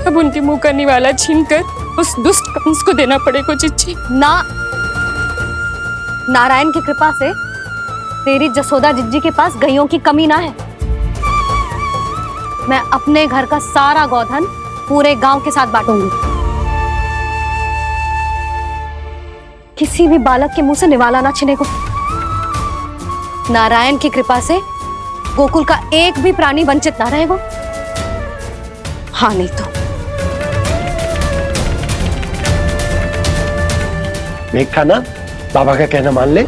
अब उनके मुंह का निवाला छीनकर उस दुष्ट कंस को देना पड़ेगा चिच्ची। ना, नारायण की कृपा से तेरी जसोदा जिज्जी के पास गैयों की कमी ना है। मैं अपने घर का सारा गोधन पूरे गांव के साथ बांटूंगी। किसी भी बालक के मुंह से निवाला ना छिने को। नारायण की कृपा से गोकुल का एक भी प्राणी वंचित ना रहेगा। हाँ नहीं तो देख कान्हा, बाबा का कहना मान ले।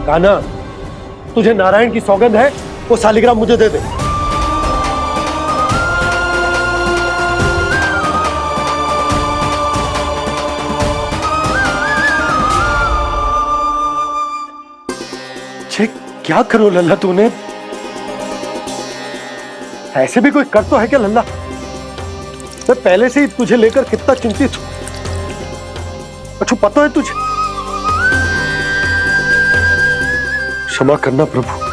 कान्हा, तुझे नारायण की सौगंध है, वो शालिग्राम मुझे दे दे। क्या करो लल्ला तूने? ऐसे भी कोई कर तो है क्या लल्ला? मैं पहले से ही तुझे लेकर कितना चिंतित हूं। अच्छा पता है तुझे? क्षमा करना प्रभु।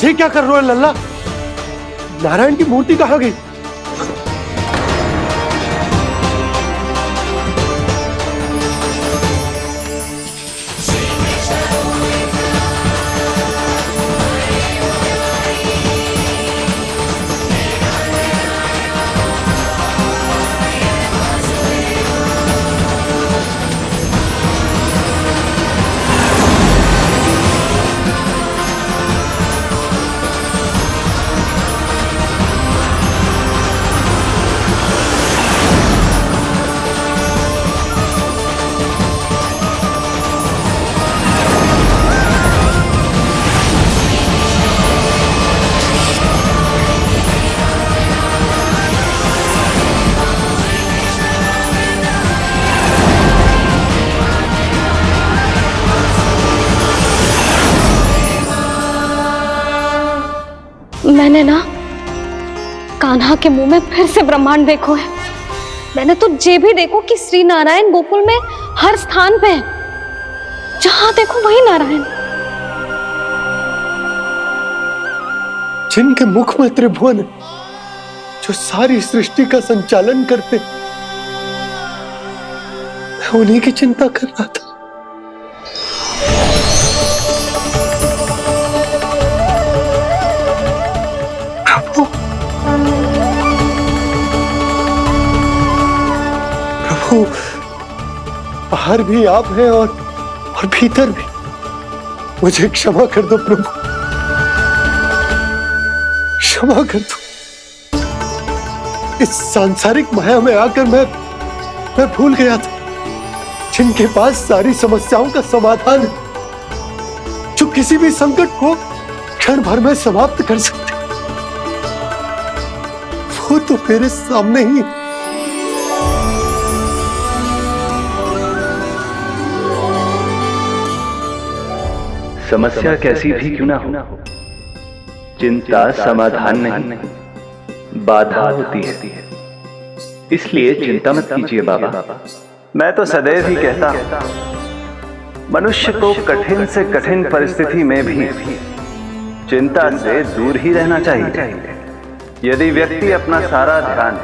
ये क्या कर रहे हो लल्ला? नारायण की मूर्ति कहाँ गई? मैंने ना कान्हा के मुंह में फिर से ब्रह्मांड देखो है। मैंने तो ये भी देखो कि श्री नारायण गोकुल में हर स्थान पे है, जहां देखो वही नारायण। जिनके मुख में त्रिभुवन है, जो सारी सृष्टि का संचालन करते, मैं उन्हीं की चिंता कर रहा था। प्रभु, प्रभु, बाहर भी आप हैं और भीतर भी। मुझे क्षमा कर दो प्रभु, क्षमा कर दो। इस सांसारिक माया में आकर मैं भूल गया था, जिनके पास सारी समस्याओं का समाधान है, जो किसी भी संकट को क्षण भर में समाप्त कर सकते, वो तो मेरे सामने ही है। समस्या कैसी भी क्यों ना हो, चिंता समाधान नहीं, बाधा होती है। इसलिए चिंता मत कीजिए बाबा। मैं तो सदैव ही कहता हूं, मनुष्य को कठिन से कठिन परिस्थिति में भी चिंता से दूर ही रहना चाहिए। यदि व्यक्ति अपना सारा ध्यान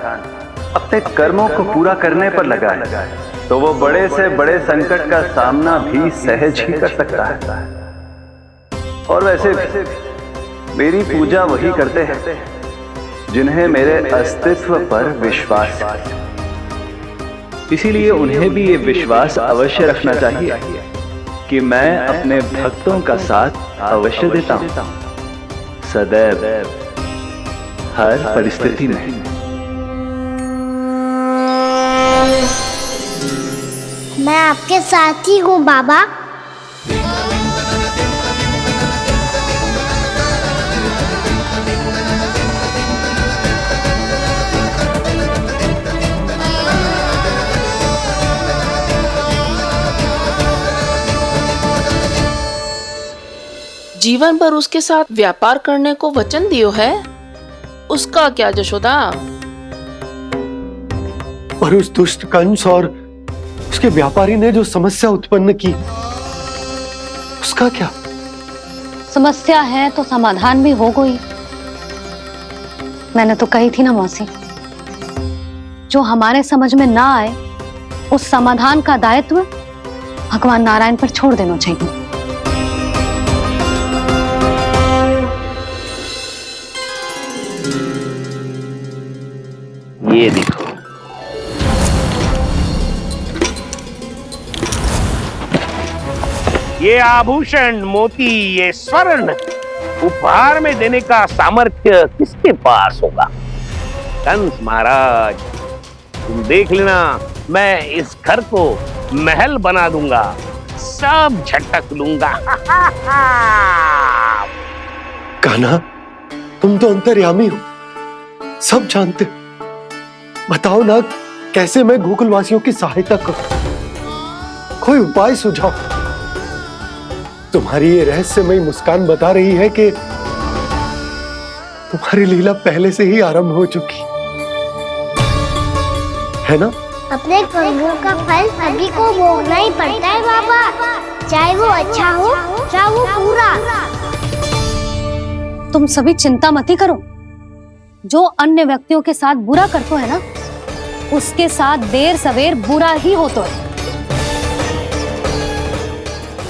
अपने कर्मों को पूरा करने पर लगाए, तो वो बड़े से बड़े संकट का सामना भी सहज ही कर सकता है। और वैसे भी मेरी पूजा वही करते हैं जिन्हें मेरे अस्तित्व पर विश्वास है। इसीलिए उन्हें भी ये विश्वास अवश्य रखना चाहिए कि मैं अपने भक्तों का साथ अवश्य देता हूं, सदैव, हर परिस्थिति में। मैं आपके साथ ही हूँ बाबा। जीवन भर उसके साथ व्यापार करने को वचन दियो है, उसका क्या जशोदा? और उस दुष्ट कंस और उसके व्यापारी ने जो समस्या उत्पन्न की, उसका क्या? समस्या है तो समाधान भी हो गई। मैंने तो कही थी ना मौसी, जो हमारे समझ में ना आए उस समाधान का दायित्व भगवान नारायण पर छोड़ देना चाहिए। ये देखो, ये आभूषण, मोती, ये स्वर्ण उपहार में देने का सामर्थ्य किसके पास होगा? कंस महाराज, तुम देख लेना, मैं इस घर को महल बना दूंगा, सब झटक लूंगा। कान्हा, तुम तो अंतर्यामी हो, सब जानते हो। बताओ ना, कैसे मैं गोकुलवासियों की सहायता करूं? कोई उपाय सुझाओ। तुम्हारी ये रहस्यमयी मुस्कान बता रही है कि तुम्हारी लीला पहले से ही आरंभ हो चुकी है ना? अपने कर्मों का फल सभी को भोगना ही पड़ता है बाबा, चाहे वो अच्छा हो चाहे वो बुरा। तुम सभी चिंता मत ही करो। जो अन्य व्यक्तियों के साथ बुरा करते है ना, उसके साथ देर सवेर बुरा ही होता है।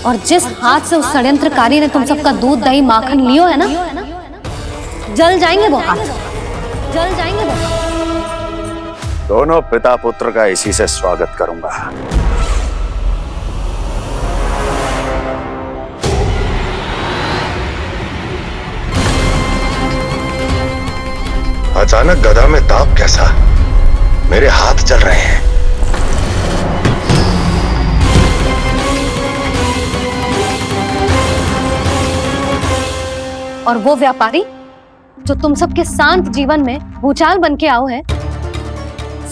और जिस हाथ से उस षड्यंत्रकारी ने तुम सबका दूध दही माखन लियो है ना, जल जाएंगे वो हाथ, जल जाएंगे वो हाथ। दोनों पिता पुत्र का इसी से स्वागत करूंगा। अचानक गदा में ताप कैसा? मेरे हाथ जल रहे हैं। और वो व्यापारी जो तुम सबके शांत जीवन में भूचाल बन के आओ है,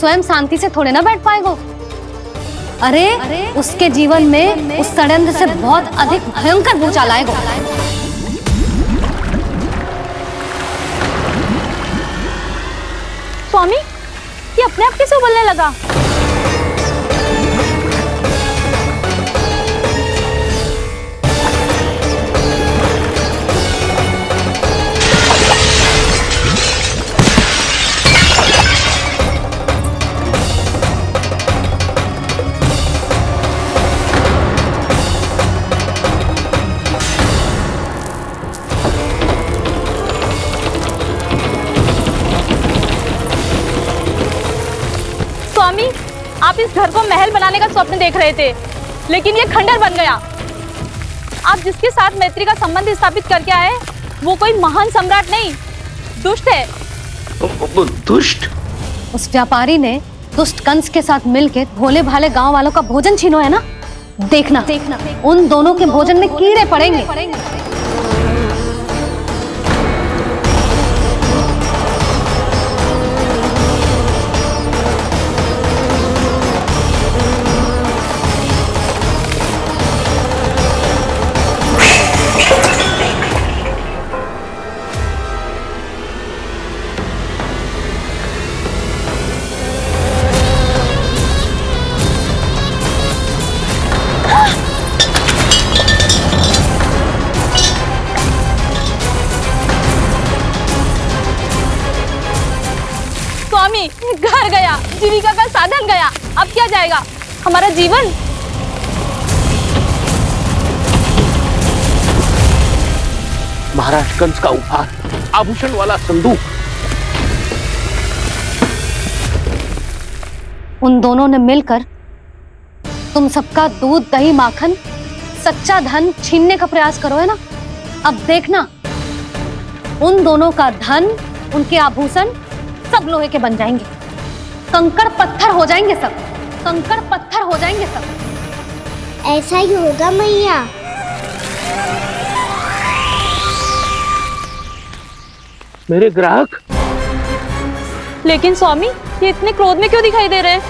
स्वयं शांति से थोड़े ना बैठ पाएगो। अरे उसके जीवन में उस षड्यंत्र से बहुत अधिक भयंकर भूचाल आएगा। अपने आप कैसे उबलने लगा? स्वामी, आप इस घर को महल बनाने का स्वप्न देख रहे थे, लेकिन ये खंडर बन गया। आप जिसके साथ मैत्री का संबंध स्थापित करके आए, वो कोई महान सम्राट नहीं, दुष्ट है। दुष्ट? उस व्यापारी ने दुष्ट कंस के साथ मिलकर भोले भाले गांव वालों का भोजन छीनो है ना। देखना उन दोनों के भोजन में कीड़े पड़ेंगे। स्वामी, घर गया, जीविका का साधन गया, अब क्या जाएगा हमारा जीवन? महाराज कंस का उपहार, आभूषण वाला संदूक। उन दोनों ने मिलकर तुम सबका दूध दही माखन सच्चा धन छीनने का प्रयास करो है ना। अब देखना उन दोनों का धन, उनके आभूषण सब लोहे के बन जाएंगे, कंकड़ पत्थर हो जाएंगे सब, कंकड़ पत्थर हो जाएंगे सब। ऐसा ही होगा मैया। मेरे ग्राहक? लेकिन स्वामी, ये इतने क्रोध में क्यों दिखाई दे रहे हैं?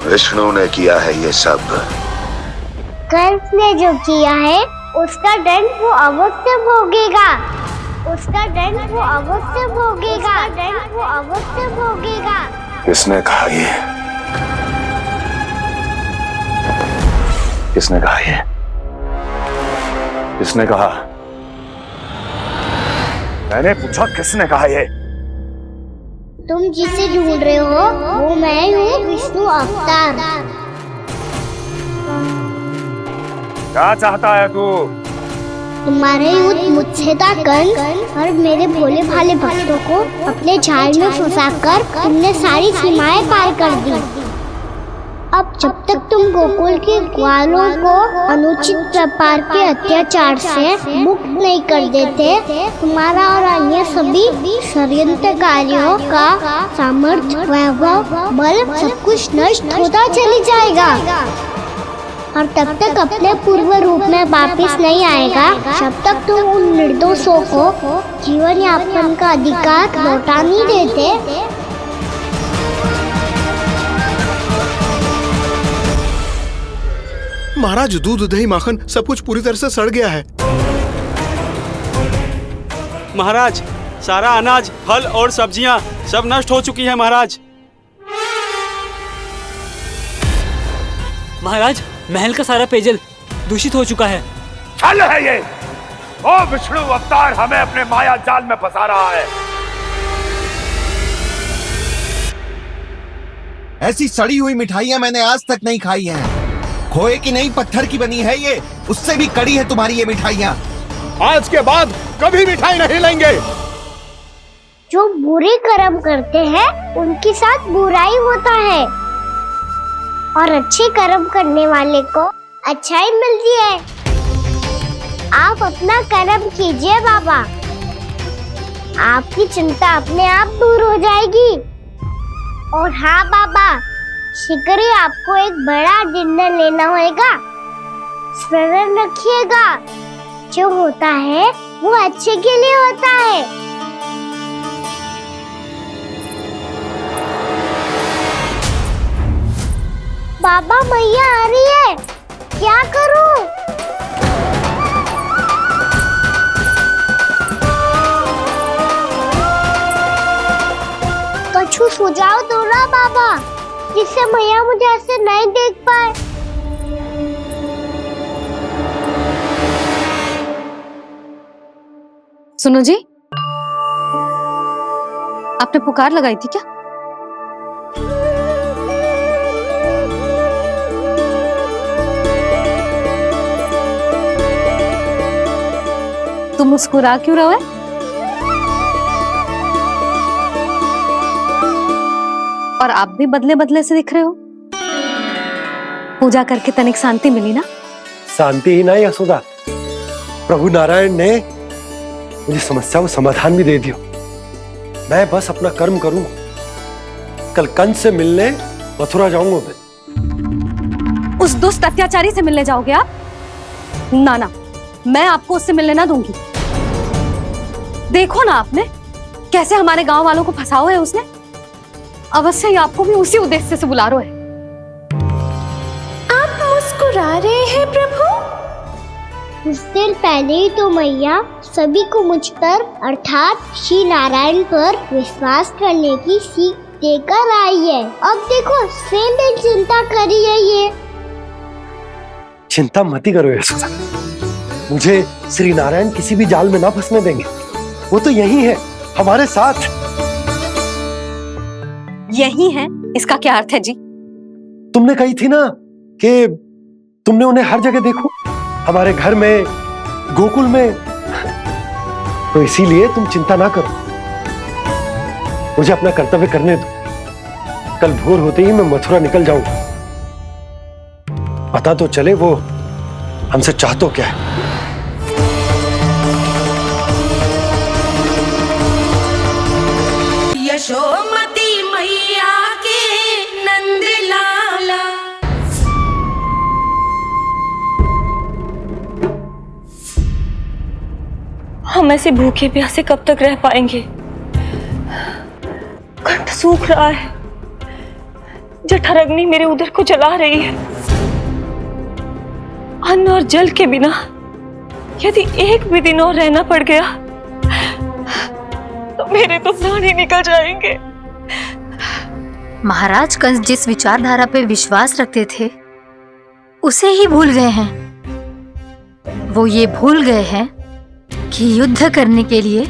विष्णु ने किया है ये सब। कंस ने जो किया है उसका दंड वो अवश्य भोगेगा, उसका दंड वो अवश्य भोगेगा, दंड वो अवश्य भोगेगा। किसने कहा ये? किसने कहा ये? किसने कहा? मैंने पूछा किसने कहा ये? तुम जिसे ढूंढ रहे हो वो मैं हूँ, विष्णु अवतार। क्या चाहता है तू? तुम्हारे युद्ध मुझसे था कंस, और मेरे भोले भाले भक्तों को अपने जाल में फंसाकर तुमने सारी सीमाएं पार कर दी। अब जब तक तुम गोकुल के ग्वालों को अनुचित प्रकार के अत्याचार से मुक्त नहीं कर देते, तुम्हारा और अन्य सभी षड्यंत्रकारियों का सामर्थ्य, वैभव, बल सब कुछ नष्ट होता चली जाएगा, और तब तक अपने पूर्व रूप में वापिस नहीं आएगा जब तक तुम उन निर्दोषों को जीवन यापन का अधिकार लौटा नहीं देते। महाराज, दूध दही माखन सब कुछ पूरी तरह से सड़ गया है। महाराज, सारा अनाज, फल और सब्जियां सब नष्ट हो चुकी है महाराज। महाराज, महल का सारा पेयजल दूषित हो चुका है। छल है ये। ओ विष्णु अवतार हमें अपने माया जाल में फंसा रहा है। ऐसी सड़ी हुई मिठाइयां मैंने आज तक नहीं खाई हैं। खोए की नहीं, पत्थर की बनी है ये, उससे भी कड़ी है तुम्हारी ये मिठाइयां। आज के बाद कभी मिठाई नहीं लेंगे। जो बुरे कर्म करते हैं उनके साथ बुराई होता है और अच्छे कर्म करने वाले को अच्छाई मिलती है। आप अपना कर्म कीजिए बाबा, आपकी चिंता अपने आप दूर हो जाएगी। और हाँ बाबा, शीघ्र ही आपको एक बड़ा डिनर लेना होगा। स्मरण रखिएगा, जो होता है वो अच्छे के लिए होता है। बाबा मैया आ रही है, क्या करूं? कुछ सुझाव दो ना बाबा, जिससे मैया मुझे ऐसे नहीं देख पाए। सुनो जी, आपने पुकार लगाई थी क्या? तुम मुस्कुरा क्यों रहे हो? और आप भी बदले बदले से दिख रहे हो। पूजा करके तनिक शांति मिली ना? शांति ही ना यशोदा, प्रभु नारायण ने मुझे समस्या को समाधान भी दे दिया। मैं बस अपना कर्म करूं। कल कंस से मिलने मथुरा जाऊंगा मैं। उस दुष्ट अत्याचारी से मिलने जाओगे आप? ना ना, मैं आपको उससे मिलने ना दूंगी। देखो ना आपने कैसे हमारे गांव वालों को फंसाओ है उसने। अवश्य ही आपको भी उसी उद्देश्य से बुला रहा है। आप मुस्कुरा रहे हैं प्रभु? कुछ देर पहले ही तो मैया सभी को मुझ पर अर्थात श्री नारायण पर विश्वास करने की सीख देकर आई है। अब देखो स्वयं भी चिंता करी है ये। चिंता मत करो यशोदा, मुझे श्री नारायण किसी भी जाल में ना फंसने देंगे। वो तो यही है हमारे साथ। यही है, इसका क्या अर्थ है जी? तुमने कही थी ना कि तुमने उन्हें हर जगह देखो, हमारे घर में, गोकुल में। तो इसीलिए तुम चिंता ना करो, मुझे अपना कर्तव्य करने दो। कल भोर होते ही मैं मथुरा निकल जाऊंगा। पता तो चले वो हमसे चाहतो क्या है। यशोमती मैया के नंद लाला। हम ऐसे भूखे प्यासे कब तक रह पाएंगे? कंठ सूख रहा है, जठराग्नि मेरे उदर को जला रही है। अन्न और जल के बिना यदि एक भी दिन और रहना पड़ गया तो मेरे तो प्राण ही निकल जाएंगे। महाराज कंस जिस विचारधारा पे विश्वास रखते थे उसे ही भूल गए हैं। वो ये भूल गए हैं कि युद्ध करने के लिए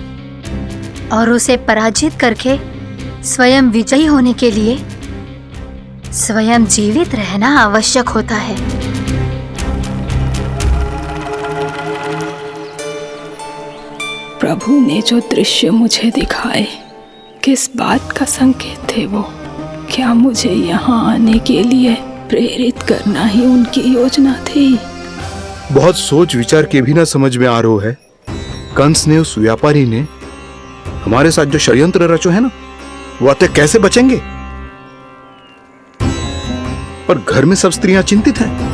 और उसे पराजित करके स्वयं विजयी होने के लिए स्वयं जीवित रहना आवश्यक होता है। प्रभु ने जो दृश्य मुझे दिखाए, किस बात का संकेत थे वो? क्या मुझे यहाँ आने के लिए प्रेरित करना ही उनकी योजना थी? बहुत सोच विचार के भी ना समझ में आ रहा है। कंस ने, उस व्यापारी ने हमारे साथ जो षड्यंत्र रचो है ना, वो आते कैसे बचेंगे? पर घर में सब स्त्रियां चिंतित हैं।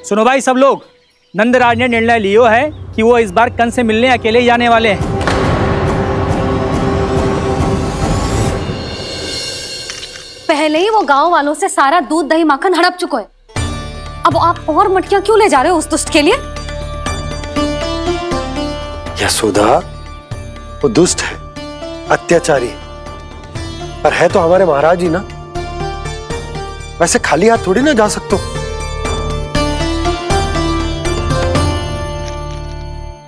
सुनो भाई सब लोग, नंदराज ने निर्णय लियो है कि वो इस बार कंस से मिलने अकेले ही आने वाले हैं। पहले ही वो गांव वालों से सारा दूध दही माखन हड़प चुके हैं। अब आप और मटकियां क्यों ले जा रहे हो उस दुष्ट के लिए? यशोदा, वो दुष्ट है, अत्याचारी, पर है तो हमारे महाराज ही ना। वैसे खाली हाथ थोड़ी ना जा सकते।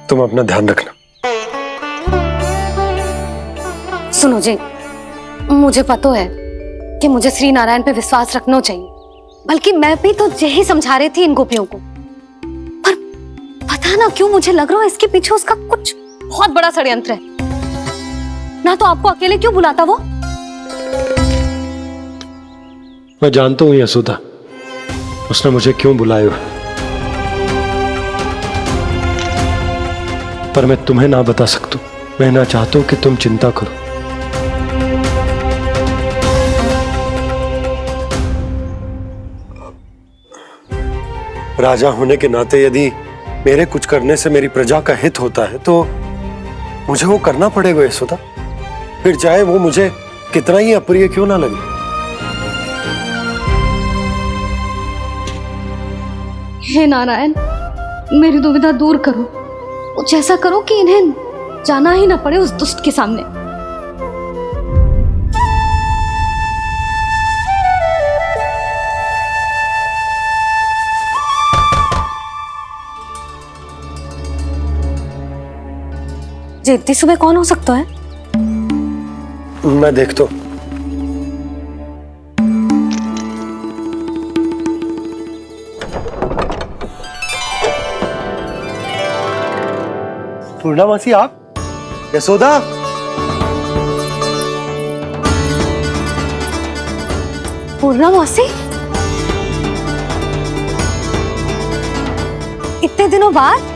तुम अपना ध्यान रखना। सुनो जी, मुझे पता है कि मुझे श्री नारायण पे विश्वास रखना चाहिए, बल्कि मैं भी तो यही समझा रही थी इन गोपियों को, पर पता ना क्यों मुझे लग रहा है इसके पीछे उसका कुछ बहुत बड़ा षड्यंत्र है। ना तो आपको अकेले क्यों बुलाता वो? मैं जानता हूं यशोदा, उसने मुझे क्यों बुलाया, पर मैं तुम्हें ना बता सकता। मैं ना चाहता हूं कि तुम चिंता करो। राजा होने के नाते यदि मेरे कुछ करने से मेरी प्रजा का हित होता है तो मुझे वो करना पड़ेगा यशोदा, फिर चाहे वो मुझे कितना ही अप्रिय क्यों ना लगे। हे नारायण, मेरी दुविधा दूर करो। कुछ ऐसा करो कि इन्हें जाना ही ना पड़े उस दुष्ट के सामने। जी इतनी सुबह कौन हो सकता है? मैं देखता हूं। पूर्णामासी आप? यशोदा? पूर्णामासी? इतने दिनों बाद?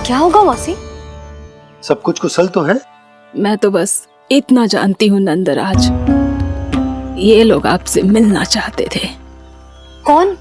क्या होगा मौसी? सब कुछ कुशल तो है? मैं तो बस इतना जानती हूँ नंदराज, ये लोग आपसे मिलना चाहते थे। कौन?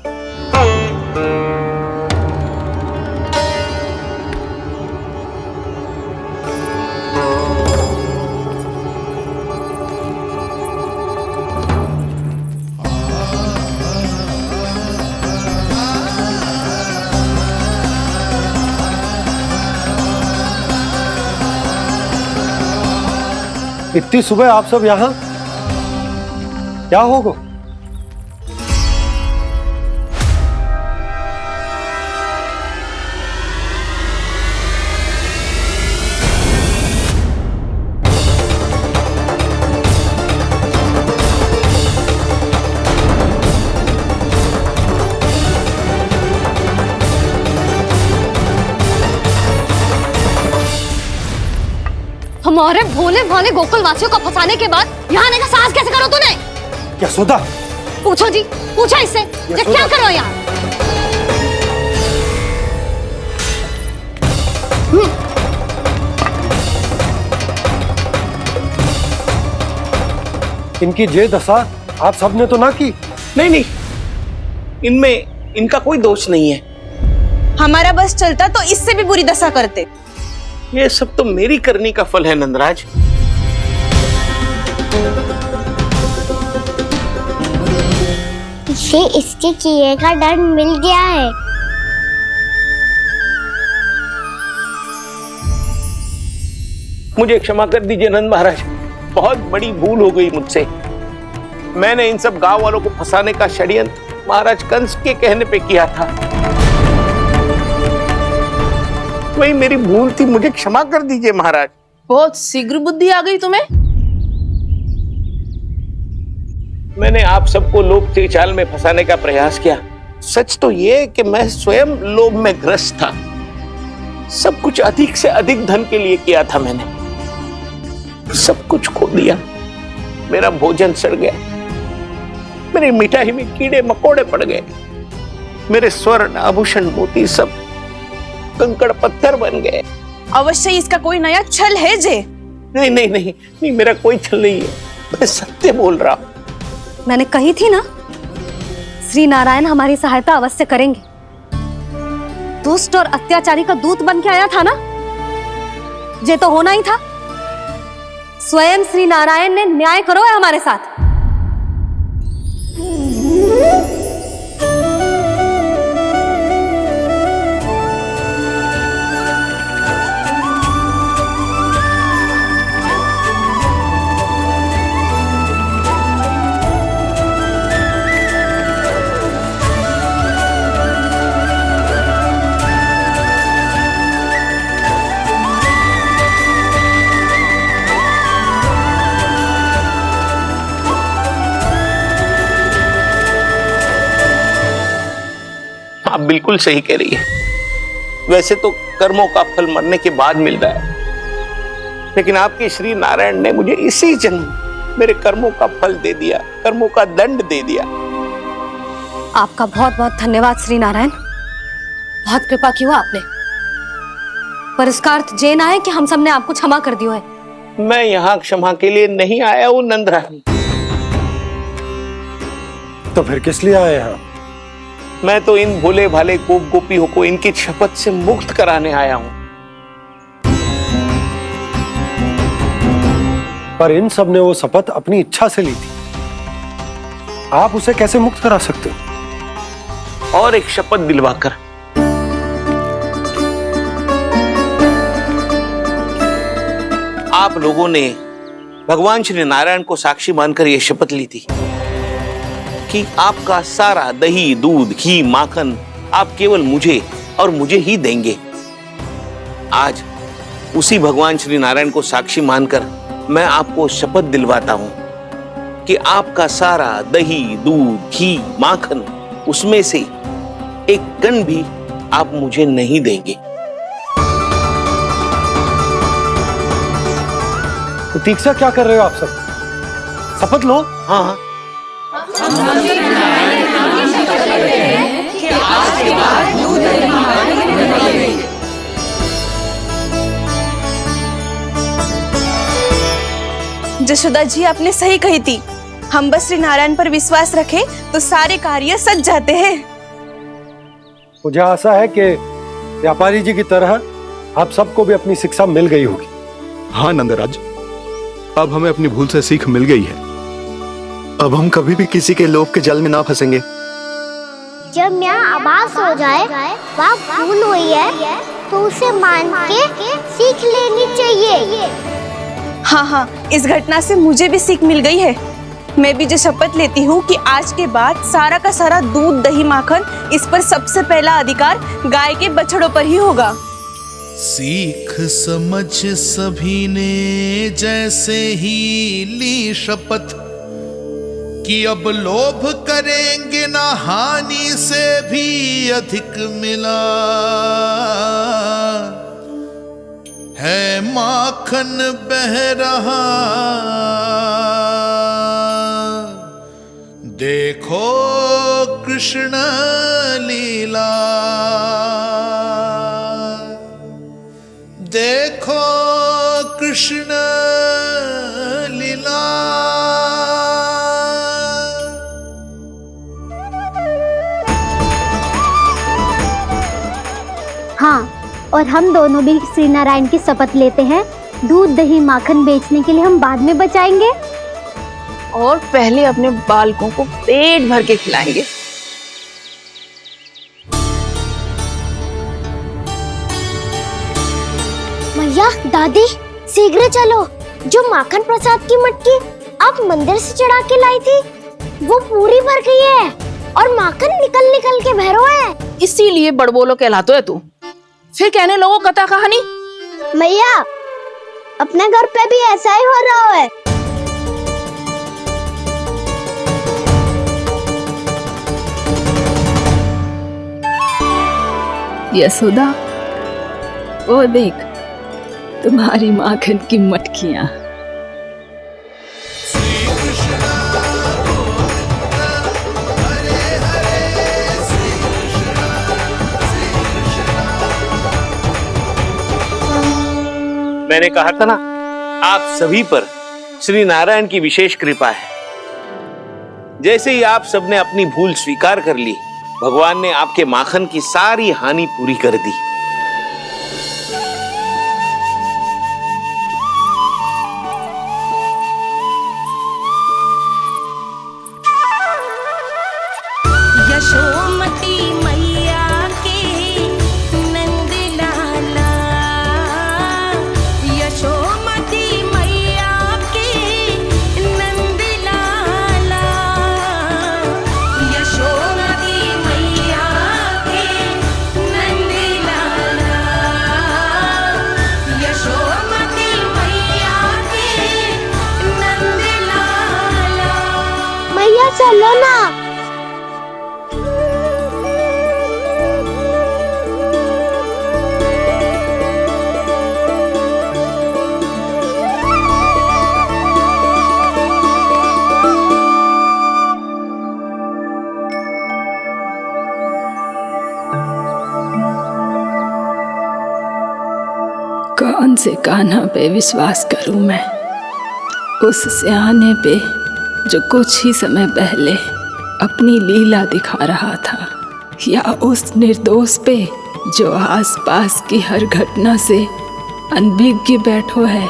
इतनी सुबह आप सब यहाँ? क्या होगा? हमारे भोले भाले गोकुल वासियों को फंसाने के बाद यहाँ आने का साहस कैसे करो तूने? यशोदा? पूछो जी, पूछो इससे, ये क्या करो यहाँ? इनकी जे दशा आप सबने तो ना की। नहीं नहीं, इनमें इनका कोई दोष नहीं है। हमारा बस चलता तो इससे भी बुरी दशा करते। ये सब तो मेरी करनी का फल है नंदराज। इसे इसके किए का दंड मिल गया है। मुझे क्षमा कर दीजिए नंद महाराज, बहुत बड़ी भूल हो गई मुझसे। मैंने इन सब गांव वालों को फंसाने का षड्यंत्र महाराज कंस के कहने पे किया था। वही मेरी भूल थी, मुझे क्षमा कर दीजिए महाराज। बहुत शीघ्र बुद्धि आ गई तुम्हें। मैंने आप सबको लोभ के जाल में फंसाने का प्रयास किया। सच तो ये कि मैं स्वयं लोभ में ग्रस्त था। सब कुछ अधिक से अधिक धन के लिए किया था मैंने। सब कुछ खो दिया। मेरा भोजन सड़ गया, मेरी मिठाई में कीड़े मकोड़े पड़ गए, मेरे स्वर्ण आभूषण मोती सब कंकड़ पत्थर बन गए। अवश्य इसका कोई नया छल है जे। नहीं नहीं नहीं नहीं, मेरा कोई छल नहीं है, मैं सत्य बोल रहा हूं। मैंने कही थी ना, श्री नारायण हमारी सहायता अवश्य करेंगे। दुष्ट और अत्याचारी का दूत बन के आया था ना, ये तो होना ही था। स्वयं श्री नारायण ने न्याय करो है हमारे साथ। आप बिल्कुल सही कह रही है। वैसे तो कर्मों का फल मरने के बाद मिल रहा है, लेकिन आपके श्री नारायण ने मुझे इसी जन्म मेरे कर्मों का फल दे दिया, कर्मों का दंड दे दिया। आपका बहुत बहुत धन्यवाद श्री नारायण, बहुत कृपा की हो आपने। पर इसका अर्थ ये ना है कि हम सबने आपको क्षमा कर दिया है। मैं यहाँ क्षमा के लिए नहीं आया हूँ नंदरानी। तो फिर किस लिए आए हैं? मैं तो इन भोले भाले गोप गोपियों को इनकी शपथ से मुक्त कराने आया हूँ। पर इन सब ने वो शपथ अपनी इच्छा से ली थी, आप उसे कैसे मुक्त करा सकते हो? और एक शपथ दिलवाकर। आप लोगों ने भगवान श्री नारायण को साक्षी मानकर यह शपथ ली थी कि आपका सारा दही, दूध, घी, माखन आप केवल मुझे और मुझे ही देंगे। आज उसी भगवान श्री नारायण को साक्षी मानकर मैं आपको शपथ दिलवाता हूं कि आपका सारा दही, दूध, घी, माखन उसमें से एक कण भी आप मुझे नहीं देंगे। तो तीक्षा क्या कर रहे हो आप सब? शपथ लो। हाँ जशोदा जी आपने सही कही थी, हम बस श्री नारायण पर विश्वास रखें तो सारे कार्य सज जाते हैं। मुझे आशा है कि व्यापारी जी की तरह आप सबको भी अपनी शिक्षा मिल गई होगी। हाँ नंदराज, अब हमें अपनी भूल से सीख मिल गई है। अब हम कभी भी किसी के लोभ के जल में ना फंसेंगे। जब यहाँ आभास हो जाए वहाँ भूल हुई है तो उसे मान के सीख लेनी चाहिए। हाँ हाँ, इस घटना से मुझे भी सीख मिल गई है। मैं भी जो शपथ लेती हूँ कि आज के बाद सारा का सारा दूध, दही, माखन इस पर सबसे पहला अधिकार गाय के बछड़ों पर ही होगा। सीख समझ सभी ने जैसे ही ली शपथ कि अब लोभ करेंगे ना हानि से भी अधिक मिला है, माखन बह रहा देखो कृष्ण लीला, देखो कृष्ण लीला। हाँ, और हम दोनों भी श्री नारायण की शपथ लेते हैं, दूध, दही, माखन बेचने के लिए हम बाद में बचाएंगे और पहले अपने बालकों को पेट भर के खिलाएंगे। मैया, दादी, शीघ्र चलो। जो माखन प्रसाद की मटकी आप मंदिर से चढ़ा के लाई थी वो पूरी भर गई है और माखन निकल निकल के बह रहा है। इसीलिए बड़बोलो कहलाते है तू। फिर कहने लोगों कथा कहानी। मैया, अपने घर पे भी ऐसा ही हो रहा है। यशोदा, वो देख तुम्हारी माखन की मटकियां। मैंने कहा था ना, आप सभी पर श्री नारायण की विशेष कृपा है। जैसे ही आप सबने अपनी भूल स्वीकार कर ली, भगवान ने आपके माखन की सारी हानि पूरी कर दी। यशोमती मैया के नंद लाला, यशोमती मैया के नंद लाला, यशोमती मैया के नंद लाला, यशोमती मैया के नंद लाला। मैया चलो ना। से कान्हा पे विश्वास करूं मैं? उस सियाने पे जो कुछ ही समय पहले अपनी लीला दिखा रहा था, या उस निर्दोष पे जो आसपास की हर घटना से अनभिज्ञ बैठो है?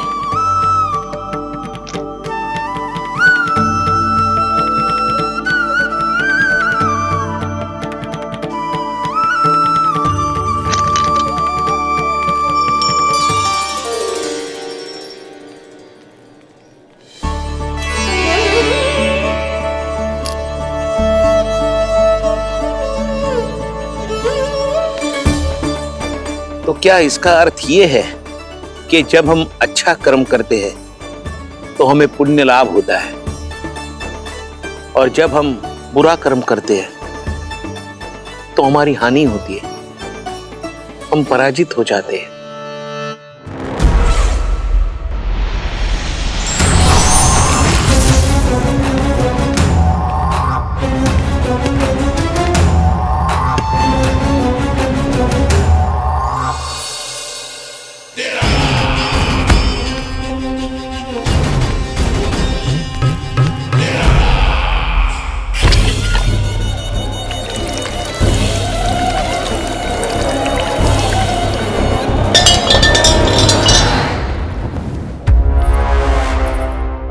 तो क्या इसका अर्थ ये है कि जब हम अच्छा कर्म करते हैं तो हमें पुण्य लाभ होता है, और जब हम बुरा कर्म करते हैं तो हमारी हानि होती है, हम पराजित हो जाते हैं?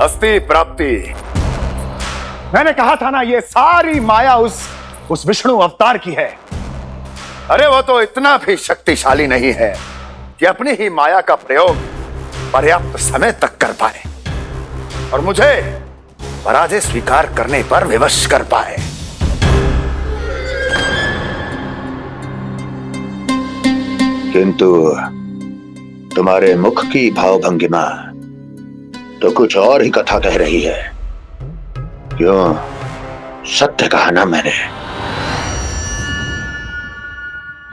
अस्ति प्राप्ति। मैंने कहा था ना, ये सारी माया उस विष्णु अवतार की है। अरे वो तो इतना भी शक्तिशाली नहीं है कि अपनी ही माया का प्रयोग पर्याप्त समय तक कर पाए और मुझे पराजय स्वीकार करने पर विवश कर पाए। किंतु तुम्हारे मुख की भावभंगिमा तो कुछ और ही कथा कह रही है। क्यों? सत्य कहा ना मैंने।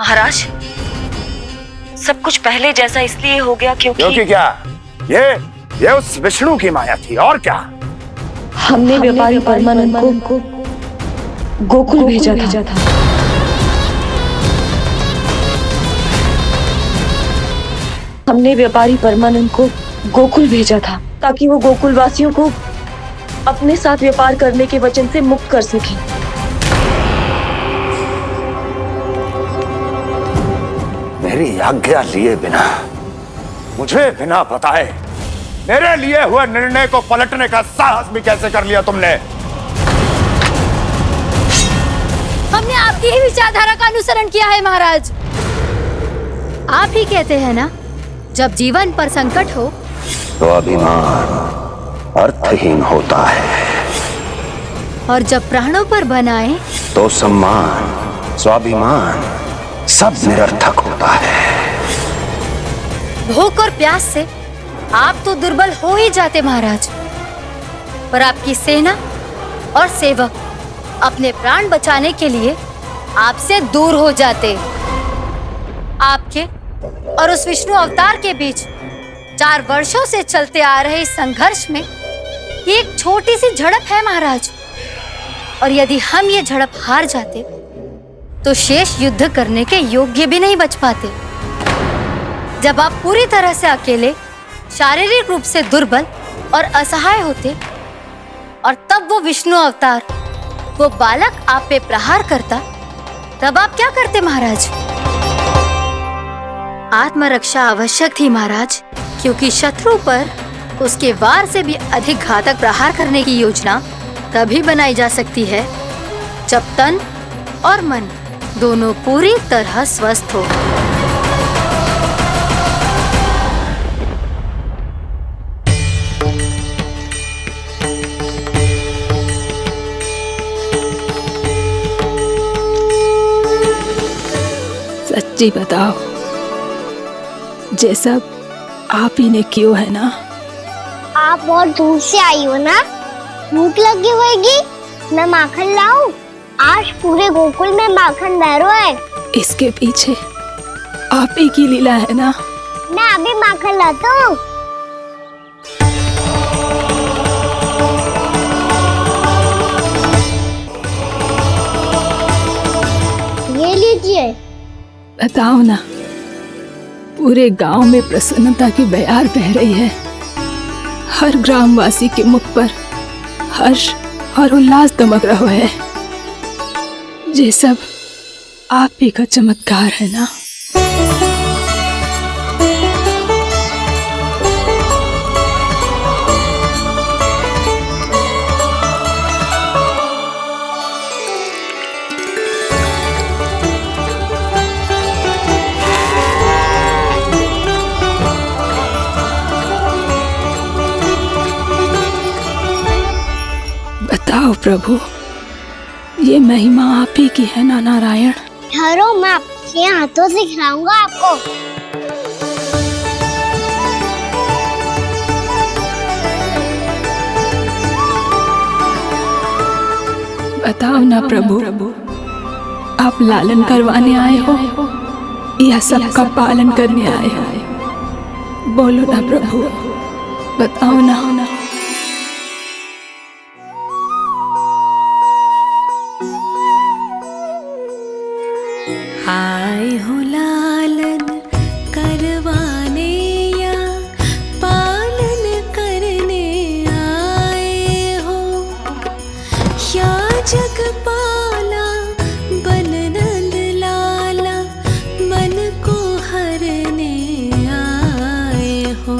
महाराज, सब कुछ पहले जैसा इसलिए हो गया क्योंकि क्या? ये उस विष्णु की माया थी, और क्या? हमने व्यापारी परमानंद को गोकुल भेजा था। हमने व्यापारी परमानंद को गोकुल भेजा था ताकि वो गोकुल वासियों को अपने साथ व्यापार करने के वचन से मुक्त कर सके। मेरी आज्ञा लिए बिना, मुझे बिना बताए मेरे लिए हुए निर्णय को पलटने का साहस भी कैसे कर लिया तुमने? हमने आपकी ही विचारधारा का अनुसरण किया है महाराज। आप ही कहते हैं ना, जब जीवन पर संकट हो तो अभिमान अर्थहीन होता है, और जब प्राणों पर बनाए तो सम्मान स्वाभिमान सब निरर्थक होता है। भूख और प्यास से आप तो दुर्बल हो ही जाते महाराज, पर आपकी सेना और सेवक अपने प्राण बचाने के लिए आपसे दूर हो जाते। आपके और उस विष्णु अवतार के बीच 4 वर्षों से चलते आ रहे इस संघर्ष में ये एक छोटी सी झड़प है महाराज, और यदि हम ये झड़प हार जाते तो शेष युद्ध करने के योग्य भी नहीं बच पाते। जब आप पूरी तरह से अकेले, शारीरिक रूप से दुर्बल और असहाय होते, और तब वो विष्णु अवतार, वो बालक आप पे प्रहार करता, तब आप क्या करते महाराज? आत्मरक्षा आवश्यक थी महाराज, क्योंकि शत्रु पर उसके वार से भी अधिक घातक प्रहार करने की योजना तभी बनाई जा सकती है जब तन और मन दोनों पूरी तरह स्वस्थ हो। सच्ची बताओ, जैसा आप ही ने किया है ना? आप बहुत दूर से आई हो ना, भूख लगी होगी। मैं माखन लाऊं? आज पूरे गोकुल में माखन बह रहा है। इसके पीछे आप ही की लीला है ना? मैं अभी माखन लाता हूँ। ये लीजिए। बताओ ना, पूरे गांव में प्रसन्नता की बयार बह रही है। हर ग्रामवासी के मुख पर हर्ष और उल्लास दमक रहा है। ये सब आप ही का चमत्कार है ना। बताओ प्रभु, ये महिमा आप ही की है ना नारायण? ठहरो, मैं आपके हाथों से खिलाऊंगा आपको। बताओ ना प्रभु, आप लालन करवाने आए हो या सबका पालन करने आए हो? बोलो ना प्रभु, बताओ ना। आए हो लालन करवाने या पालन करने आए हो, या जगपाला बन नंद लाला मन को हरने आए हो।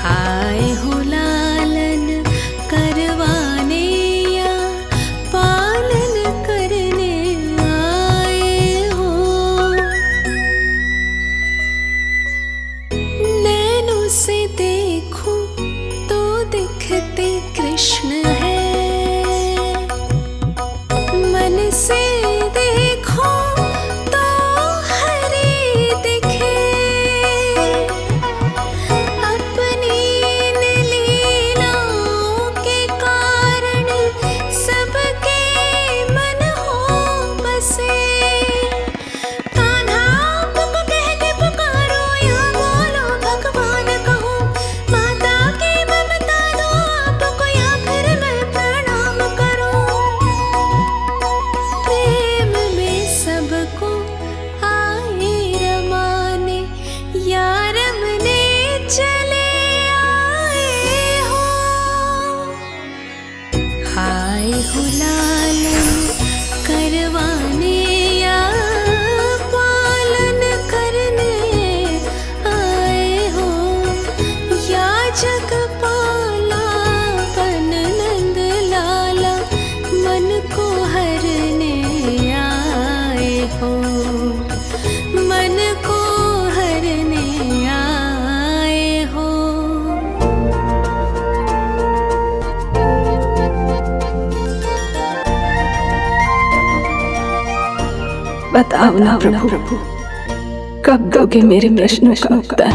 आए हो लालन करवाने या पालन करने आए हो। नैनों से देखूं तो दिखते कृष्ण है, मन से देखो तो हरि दिखे। अपनी इन लीलाओं के कारण सबके मन हो बसे। कान्हा आपको कह के पुकारो या बोलो भगवान कहूँ, माता की ममता दो आपको या फिर मैं प्रणाम करूँ। प्रेम में सबको आए रमाने, या रमने चले आए हो। आए हो लालन करवाने या पालन करने आए हो, या जगपाला बन नंद लाला मन को हरने आए हो। मन को हरने आए हो। बताओ ना प्रभु, कब दोगे मेरे प्रश्नों का उत्तर?